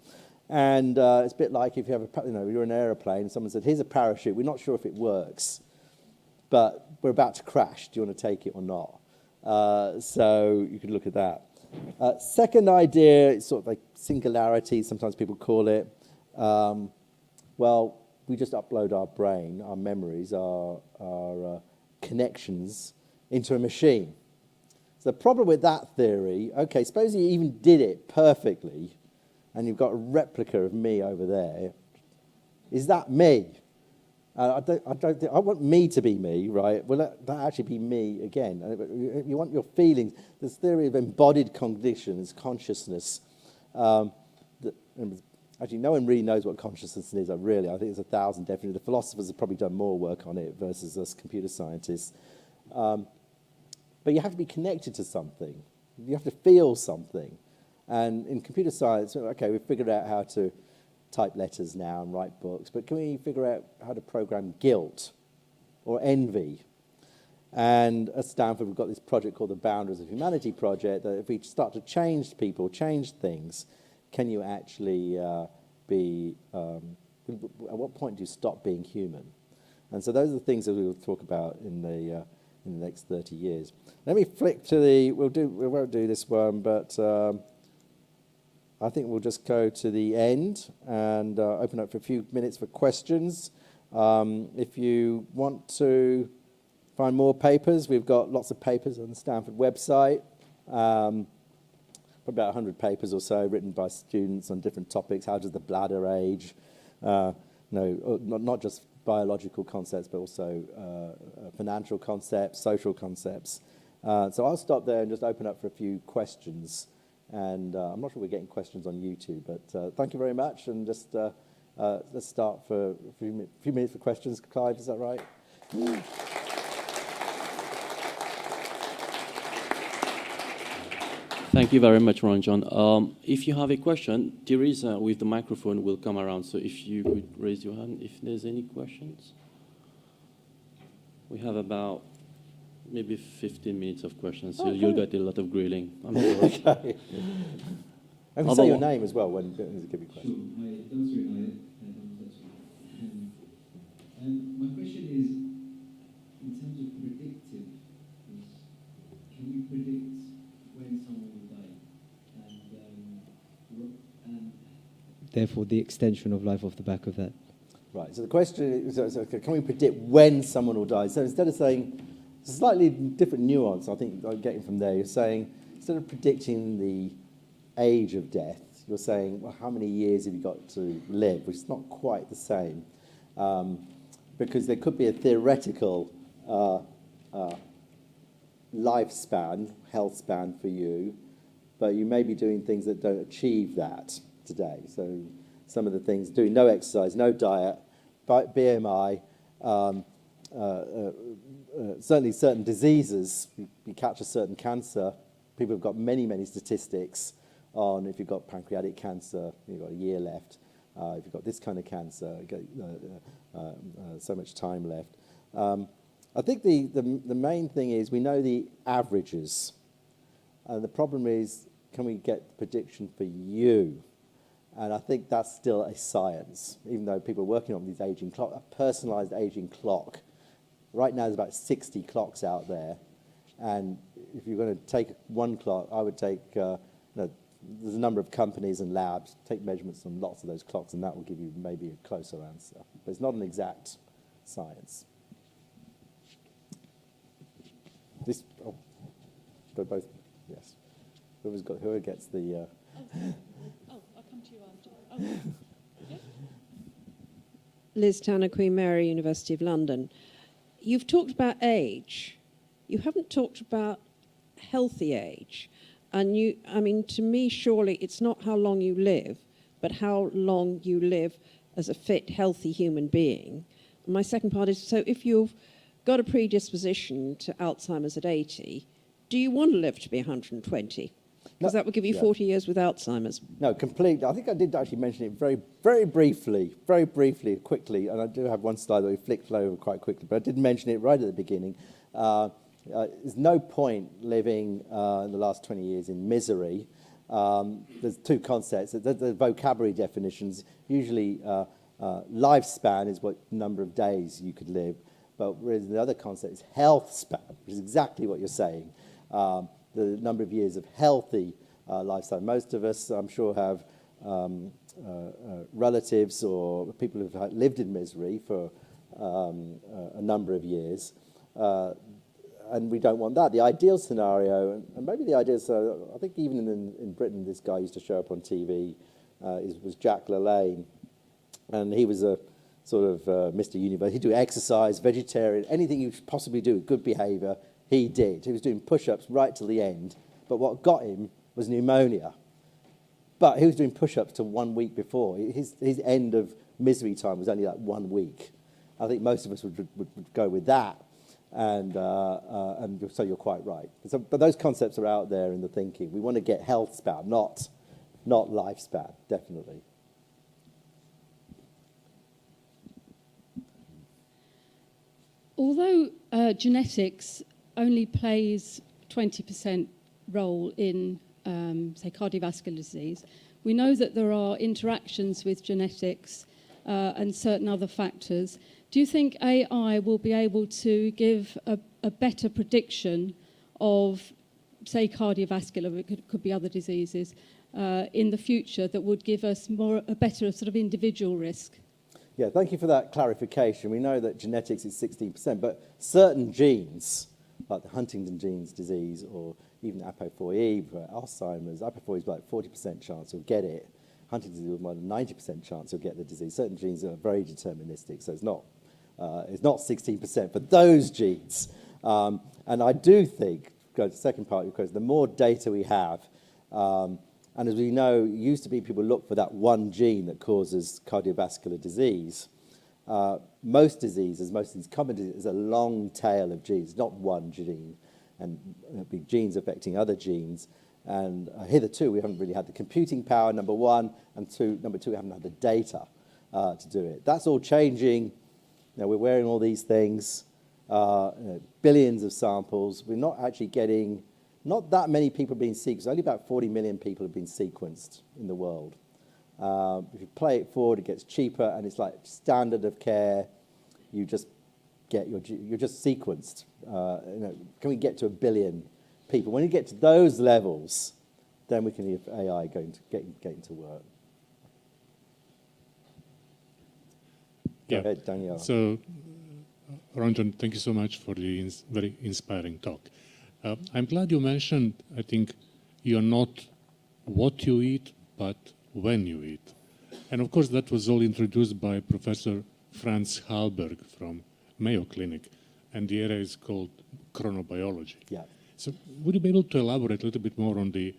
And it's a bit like if you have you're in an aeroplane and someone said, here's a parachute, we're not sure if it works, but we're about to crash. Do you want to take it or not? So you could look at that. Second idea is sort of like singularity, sometimes people call it. Well, we just upload our brain, our memories, our connections into a machine. So the problem with that theory, okay, suppose you even did it perfectly, and you've got a replica of me over there. Is that me? I want me to be me, right? Will that actually be me again? You want your feelings. This theory of embodied cognition, consciousness. Actually, no one really knows what consciousness is, really. I think there's 1,000 definitions. The philosophers have probably done more work on it versus us computer scientists. But you have to be connected to something. You have to feel something. And in computer science, okay, we've figured out how to type letters now and write books, but can we figure out how to program guilt or envy? And at Stanford, we've got this project called the Boundaries of Humanity project, that if we start to change people, change things, can you actually at what point do you stop being human? And so those are the things that we will talk about in the next 30 years. Let me flick to we won't do this one, but I think we'll just go to the end and open up for a few minutes for questions. If you want to find more papers, we've got lots of papers on the Stanford website. About 100 papers or so written by students on different topics. How does the bladder age? Not just biological concepts, but also financial concepts, social concepts. So I'll stop there and just open up for a few questions. And I'm not sure we're getting questions on YouTube, but thank you very much. And just let's start for a few minutes for questions. Clive, is that right? Thank you very much, Ranjan. If you have a question, Teresa with the microphone will come around. So if you could raise your hand if there's any questions. We have about maybe 15 minutes of questions, so you'll get a lot of grilling. I'm sure. Okay. And say your name as well when there's a give you a question. My question is, in terms of predictive, can you predict when someone will die? And therefore the extension of life off the back of that? Right, so the question is, can we predict when someone will die? So instead of saying, it's a slightly different nuance, I think I'm getting from there. You're saying, instead of predicting the age of death, you're saying, well, how many years have you got to live? Which is not quite the same, because there could be a theoretical lifespan, health span for you, but you may be doing things that don't achieve that today. So some of the things, doing no exercise, no diet, BMI, certainly certain diseases, you catch a certain cancer, people have got many, many statistics on if you've got pancreatic cancer, you've got a year left. If you've got this kind of cancer, so much time left. I think the main thing is we know the averages. And the problem is, can we get the prediction for you? And I think that's still a science, even though people are working on these aging clock, a personalized aging clock. Right now, there's about 60 clocks out there. And if you're going to take one clock, I would take, there's a number of companies and labs, take measurements on lots of those clocks, and that will give you maybe a closer answer. But it's not an exact science. This, oh, they're both, yes. Whoever gets the... I'll come to you after. Oh. Yeah. Liz Tanner, Queen Mary, University of London. You've talked about age. You haven't talked about healthy age. And I mean, to me, surely it's not how long you live, but how long you live as a fit, healthy human being. And my second part is, so if you've got a predisposition to Alzheimer's at 80, do you want to live to be 120? Because that would give you 40 years with Alzheimer's. No, completely. I think I did actually mention it very briefly, quickly, and I do have one slide that we flicked over quite quickly, but I did mention it right at the beginning. There's no point living in the last 20 years in misery. There's two concepts. The vocabulary definitions. Usually lifespan is what number of days you could live, but whereas the other concept is health span, which is exactly what you're saying. The number of years of healthy lifestyle. Most of us, I'm sure, have relatives or people who've lived in misery for a number of years. And we don't want that. The ideal scenario, and maybe the ideal scenario, I think even in Britain, this guy used to show up on TV, was Jack LaLanne. And he was a sort of Mr. Universe. He'd do exercise, vegetarian, anything you could possibly do, good behavior, he did. He was doing push-ups right till the end. But what got him was pneumonia. But he was doing push-ups till 1 week before. His end of misery time was only like 1 week. I think most of us would go with that. And so you're quite right. So, but those concepts are out there in the thinking. We want to get health span, not lifespan, definitely. Although genetics only plays 20% role in, say, cardiovascular disease, we know that there are interactions with genetics and certain other factors. Do you think AI will be able to give a better prediction of, say, cardiovascular, it could be other diseases, in the future that would give us a better sort of individual risk? Yeah, thank you for that clarification. We know that genetics is 16%, but certain genes, like the Huntington genes disease or even APOE4E for Alzheimer's, APOE4E is like 40% chance you'll get it. Huntington's is more than 90% chance you'll get the disease. Certain genes are very deterministic, so it's not 16% for those genes. And I do think, go to the second part of your question, the more data we have, and as we know, it used to be people look for that one gene that causes cardiovascular disease. Most diseases, most of these common diseases, is a long tail of genes, not one gene, and big genes affecting other genes. And hitherto, we haven't really had the computing power, number one, and number two, we haven't had the data to do it. That's all changing. We're wearing all these things, billions of samples. We're not actually getting, not that many people being sequenced. Only about 40 million people have been sequenced in the world. If you play it forward, it gets cheaper, and it's like standard of care. You just get you're just sequenced. Can we get to 1 billion people? When you get to those levels, then we can have AI going to get into work. Yeah. Go ahead, Danielle. So, Ranjan, thank you so much for the very inspiring talk. I'm glad you mentioned, I think, you're not what you eat, but when you eat. And of course, that was all introduced by Professor Franz Halberg from Mayo Clinic, and the area is called chronobiology. Yeah. So would you be able to elaborate a little bit more on the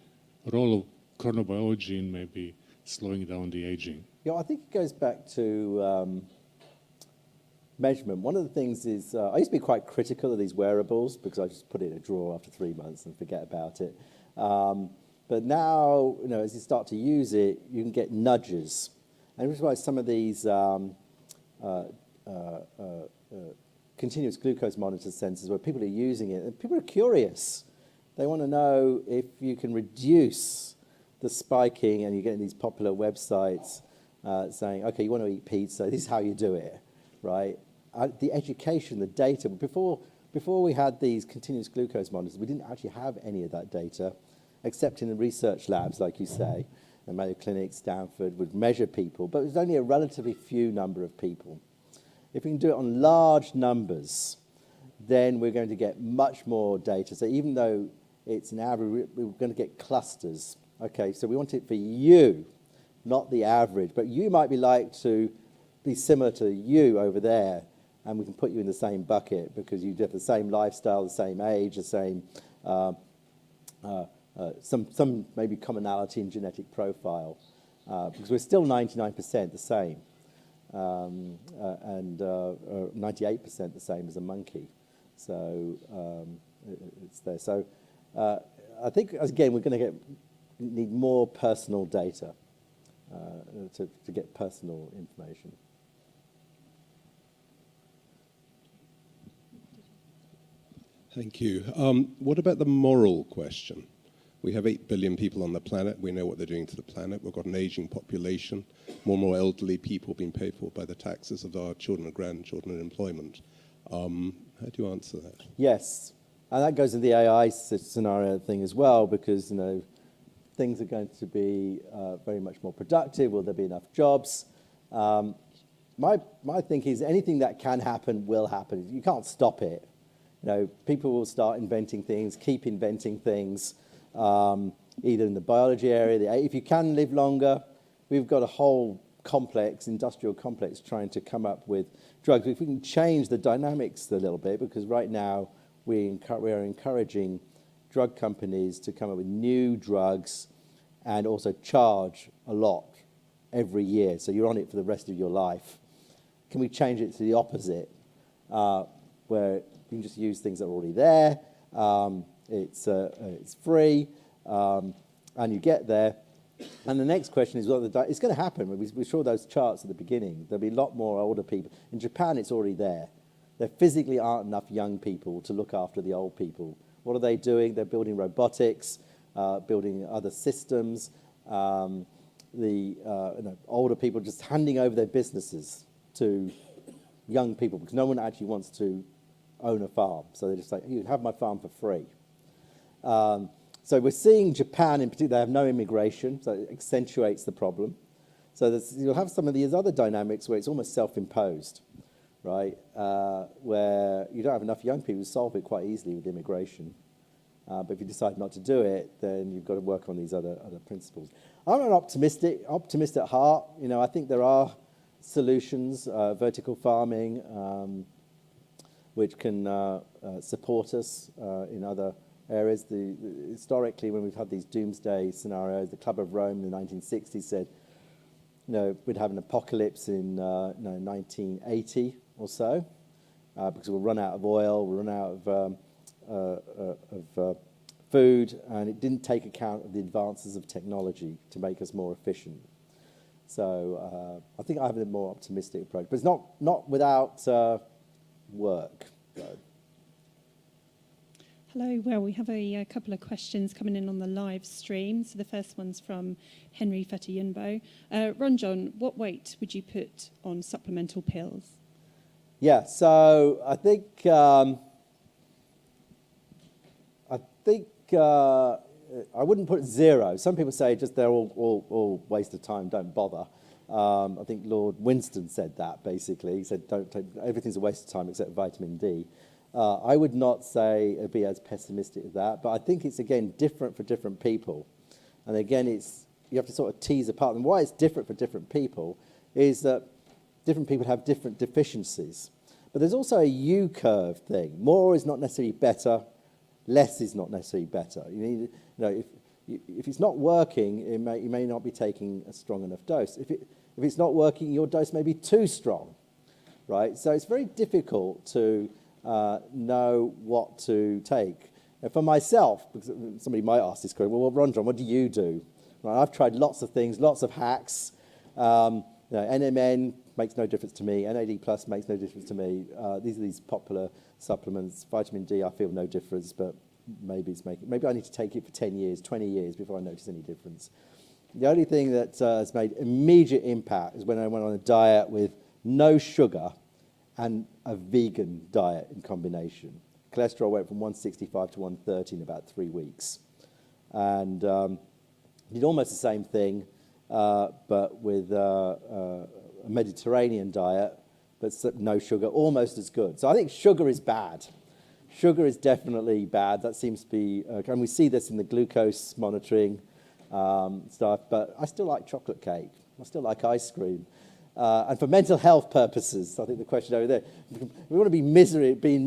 role of chronobiology in maybe slowing down the aging? Yeah, I think it goes back to measurement. One of the things is, I used to be quite critical of these wearables because I just put it in a drawer after 3 months and forget about it. But now, as you start to use it, you can get nudges. And this is why some of these continuous glucose monitor sensors, where people are using it, and people are curious. They want to know if you can reduce the spiking, and you're getting these popular websites saying, okay, you want to eat pizza, this is how you do it, right? The education, the data, before we had these continuous glucose monitors, we didn't actually have any of that data, except in the research labs, like you say. The Mayo Clinic, Stanford would measure people, but it was only a relatively few number of people. If we can do it on large numbers, then we're going to get much more data. So even though it's an average, we're going to get clusters. Okay, so we want it for you, not the average. But you might be like to be similar to you over there, and we can put you in the same bucket because you have the same lifestyle, the same age, the same some maybe commonality in genetic profile, because we're still 99% the same, and 98% the same as a monkey. So it's there. So I think, again, we're going to need more personal data to get personal information. Thank you. What about the moral question? We have 8 billion people on the planet. We know what they're doing to the planet. We've got an aging population, more and more elderly people being paid for by the taxes of our children and grandchildren in employment. How do you answer that? Yes, and that goes into the AI scenario thing as well, because things are going to be very much more productive. Will there be enough jobs? My thinking is anything that can happen will happen. You can't stop it. People will start inventing things, keep inventing things, either in the biology area. If you can live longer, we've got a whole industrial complex, trying to come up with drugs. If we can change the dynamics a little bit, because right now we are encouraging drug companies to come up with new drugs and also charge a lot every year. So you're on it for the rest of your life. Can we change it to the opposite, where you can just use things that are already there, it's free, and you get there. And the next question is, it's going to happen. We saw those charts at the beginning. There'll be a lot more older people. In Japan, it's already there. There physically aren't enough young people to look after the old people. What are they doing? They're building robotics, building other systems. Older people just handing over their businesses to young people, because no one actually wants to own a farm. So they're just like, you can have my farm for free. So we're seeing Japan in particular, they have no immigration, so it accentuates the problem. So you'll have some of these other dynamics where it's almost self-imposed, right? Where you don't have enough young people to solve it quite easily with immigration. But if you decide not to do it, then you've got to work on these other principles. I'm an optimist at heart. I think there are solutions, vertical farming, which can support us in other areas. Historically, when we've had these doomsday scenarios, the Club of Rome in the 1960s said, we'd have an apocalypse in 1980 or so, because we'll run out of oil, we'll run out of food, and it didn't take account of the advances of technology to make us more efficient. So I think I have a more optimistic approach, but it's not without work. So. Hello. Well, we have a couple of questions coming in on the live stream. So the first one's from Henry Fetayunbo. Ranjan, what weight would you put on supplemental pills? Yeah, so I think I wouldn't put 0. Some people say just they're all waste of time, don't bother. I think Lord Winston said that, basically. He said, don't take, everything's a waste of time except vitamin D. I would not say be as pessimistic as that, but I think it's, again, different for different people. And again, you have to sort of tease apart. And why it's different for different people is that different people have different deficiencies. But there's also a U-curve thing. More is not necessarily better. Less is not necessarily better. You know, if it's not working, you may not be taking a strong enough dose. If it's not working, your dose may be too strong, right? So it's very difficult to know what to take. And for myself, because somebody might ask this question, well, Ron John, what do you do? Right, I've tried lots of things, lots of hacks. NMN makes no difference to me. NAD plus makes no difference to me. These are these popular supplements. Vitamin D, I feel no difference, but maybe I need to take it for 10 years, 20 years before I notice any difference. The only thing that has made immediate impact is when I went on a diet with no sugar and a vegan diet in combination. Cholesterol went from 165 to 130 in about 3 weeks. And did almost the same thing, but with a Mediterranean diet, but no sugar, almost as good. So I think sugar is bad. Sugar is definitely bad. That seems to be, and we see this in the glucose monitoring stuff, but I still like chocolate cake. I still like ice cream. And for mental health purposes, I think the question over there, if we want to be in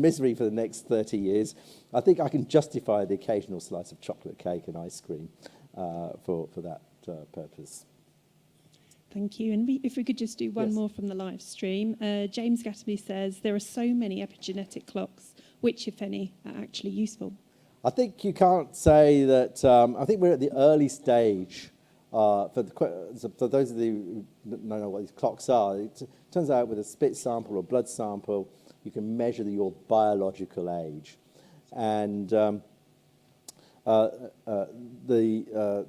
misery for the next 30 years, I think I can justify the occasional slice of chocolate cake and ice cream for that purpose. Thank you. And if we could just do one more from the live stream. James Gatterby says, there are so many epigenetic clocks. Which, if any, are actually useful? I think you can't say that. I think we're at the early stage. For those of you who don't know what these clocks are, it turns out with a spit sample or blood sample, you can measure your biological age. And the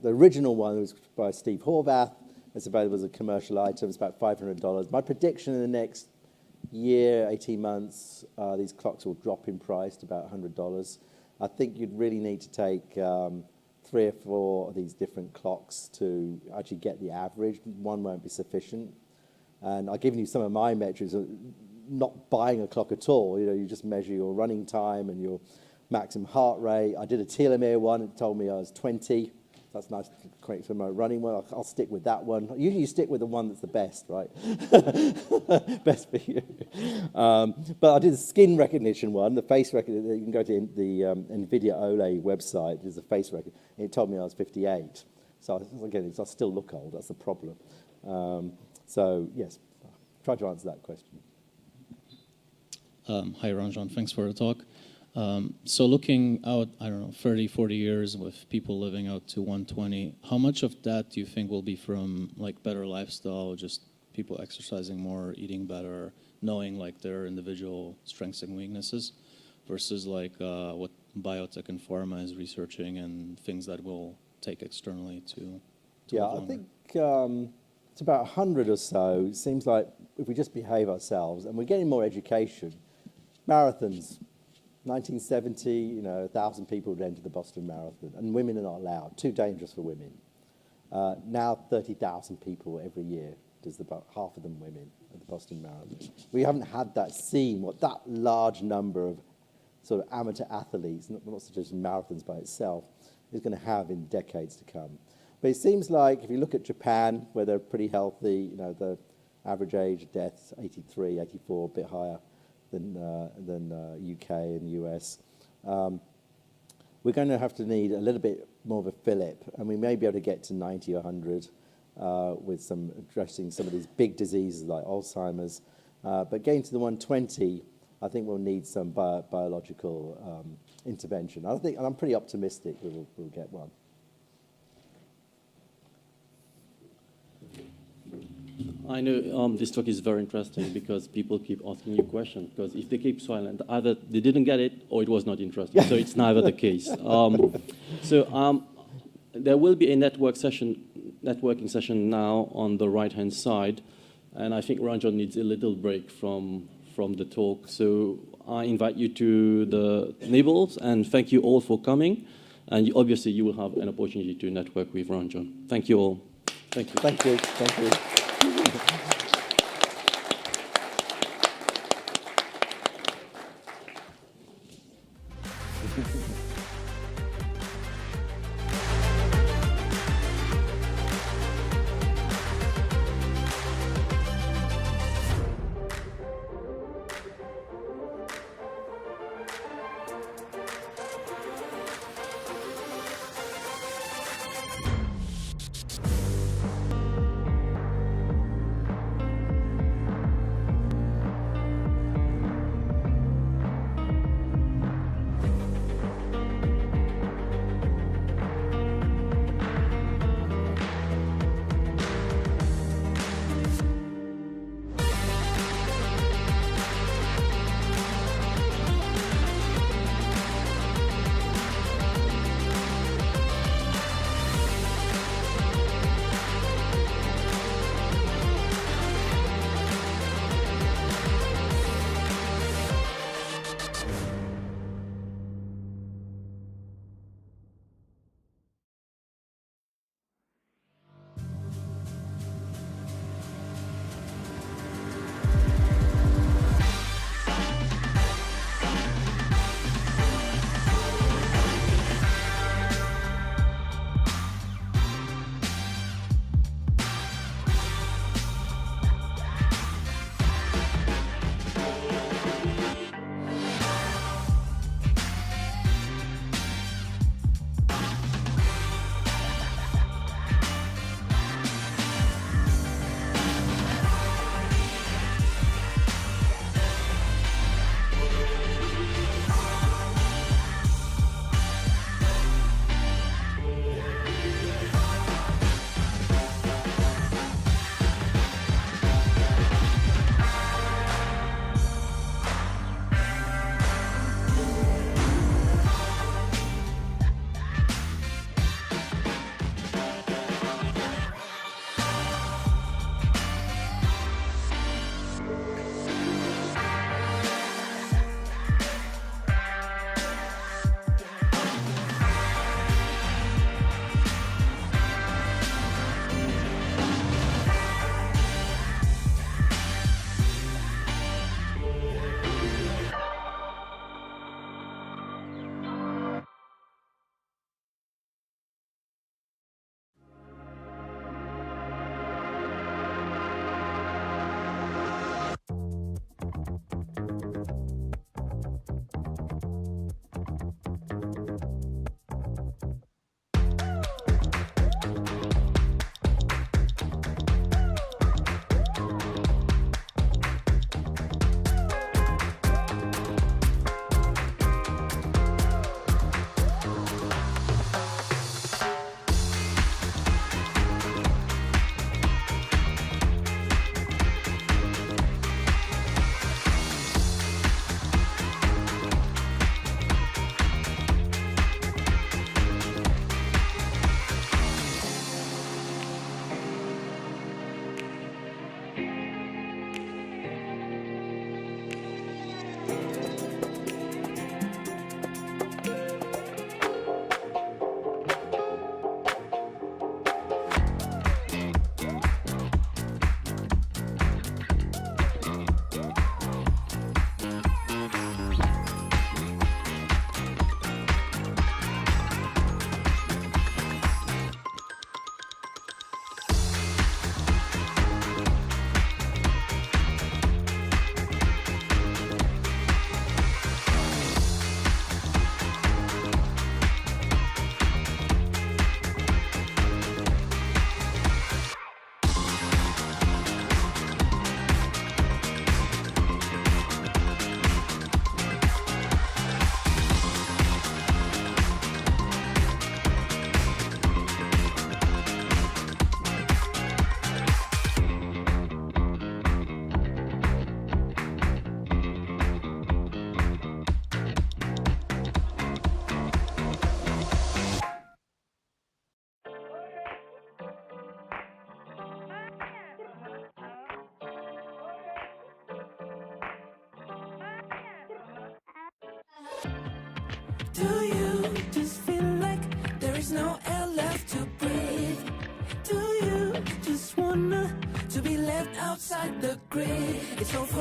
original one was by Steve Horvath. It's available as a commercial item. It's about $500. My prediction in the next year, 18 months, these clocks will drop in price to about $100. I think you'd really need to take 3 or 4 of these different clocks to actually get the average. One won't be sufficient. And I've given you some of my metrics of not buying a clock at all. You know, you just measure your running time and your maximum heart rate. I did a telomere one. It told me I was 20. That's nice for my running one. I'll stick with that one. Usually you stick with the one that's the best, right? Best for you. But I did a skin recognition one, the face recognition. You can go to the NVIDIA OLED website. There's a face recognition. It told me I was 58. So again, I still look old. That's the problem. So yes, try to answer that question. Hi, Ranjan. Thanks for the talk. So looking out, I don't know, 30, 40 years with people living out to 120, how much of that do you think will be from like better lifestyle, just people exercising more, eating better, knowing like their individual strengths and weaknesses, versus like what biotech and pharma is researching and things that will take externally to yeah, live I think it's about 100 or so. It seems like if we just behave ourselves and we're getting more education, marathons. 1970, 1,000 people would enter the Boston Marathon, and women are not allowed. Too dangerous for women. Now 30,000 people every year, does about half of them women at the Boston Marathon. We haven't had that scene, what that large number of sort of amateur athletes, not just marathons by itself, is going to have in decades to come. But it seems like if you look at Japan, where they're pretty healthy, the average age of death is 83, 84, a bit higher than UK and US. We're going to have to need a little bit more of a fillip, and we may be able to get to 90 or 100 with addressing some of these big diseases like Alzheimer's. But getting to the 120, I think we'll need some biological intervention. And I'm pretty optimistic we'll get one. I know this talk is very interesting because people keep asking you questions, because if they keep silent, either they didn't get it or it was not interesting. So it's neither the case. There will be a networking session now on the right-hand side, and I think Ranjan needs a little break from the talk. So I invite you to the Nibbles, and thank you all for coming. And obviously you will have an opportunity to network with Ranjan. Thank you all. Thank you. Thank you. Thank you.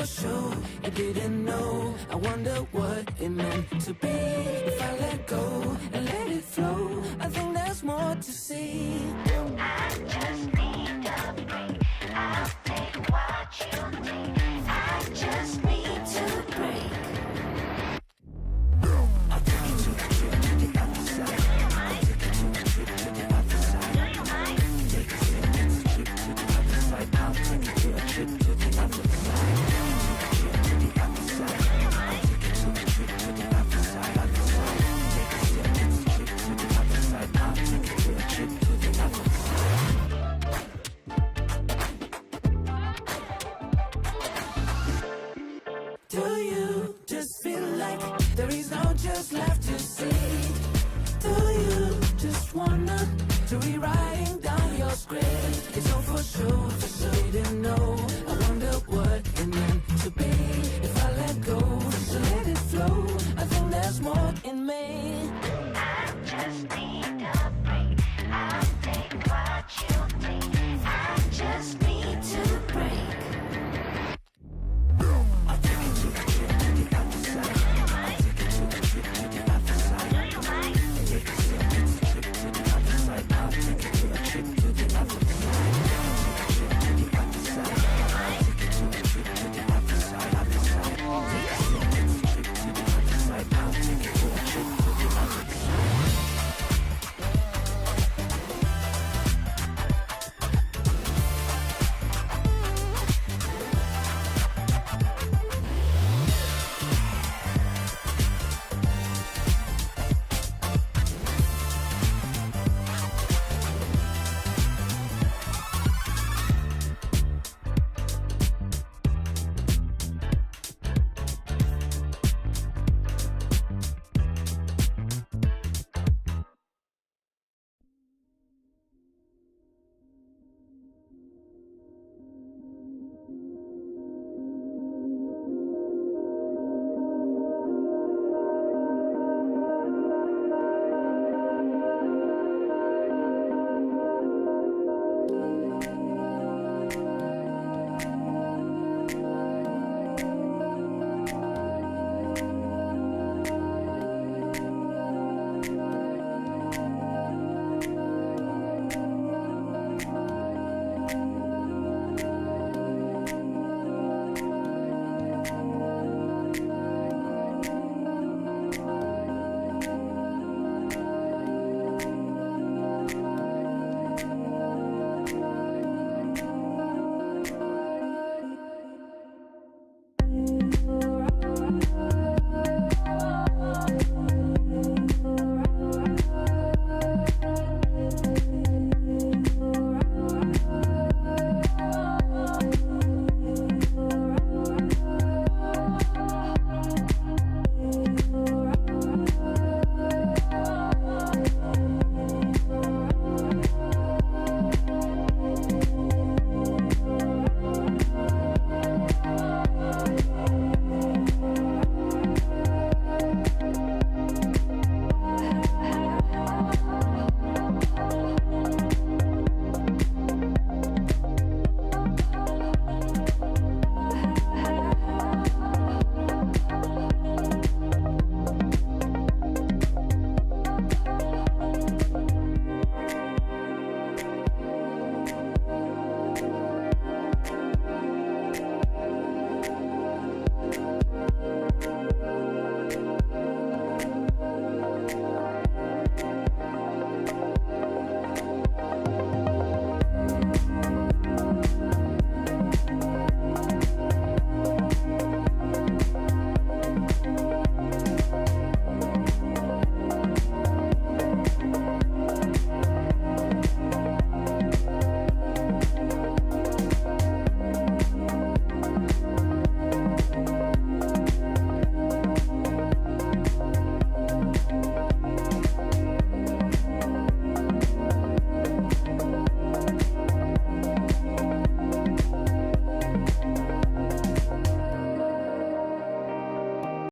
for sure you didn't know. I wonder what it meant to be. If I let go and let it flow, I think there's more to see. I just need a break. I'll take what you need. I just need to break. I'll take you to a trip to the other side. I'll take you to a trip to the other side. Do you mind? Take a trip to the other side. I'll take you to a trip to the other side. Trip to the other side. I'll take you to a trip to the other side. Other side. Take a trip to the other side. I'll take you to a trip to the other side. Do you just feel like there is no just left to see? Do you just wanna to rewriting down your script? It's all for sure.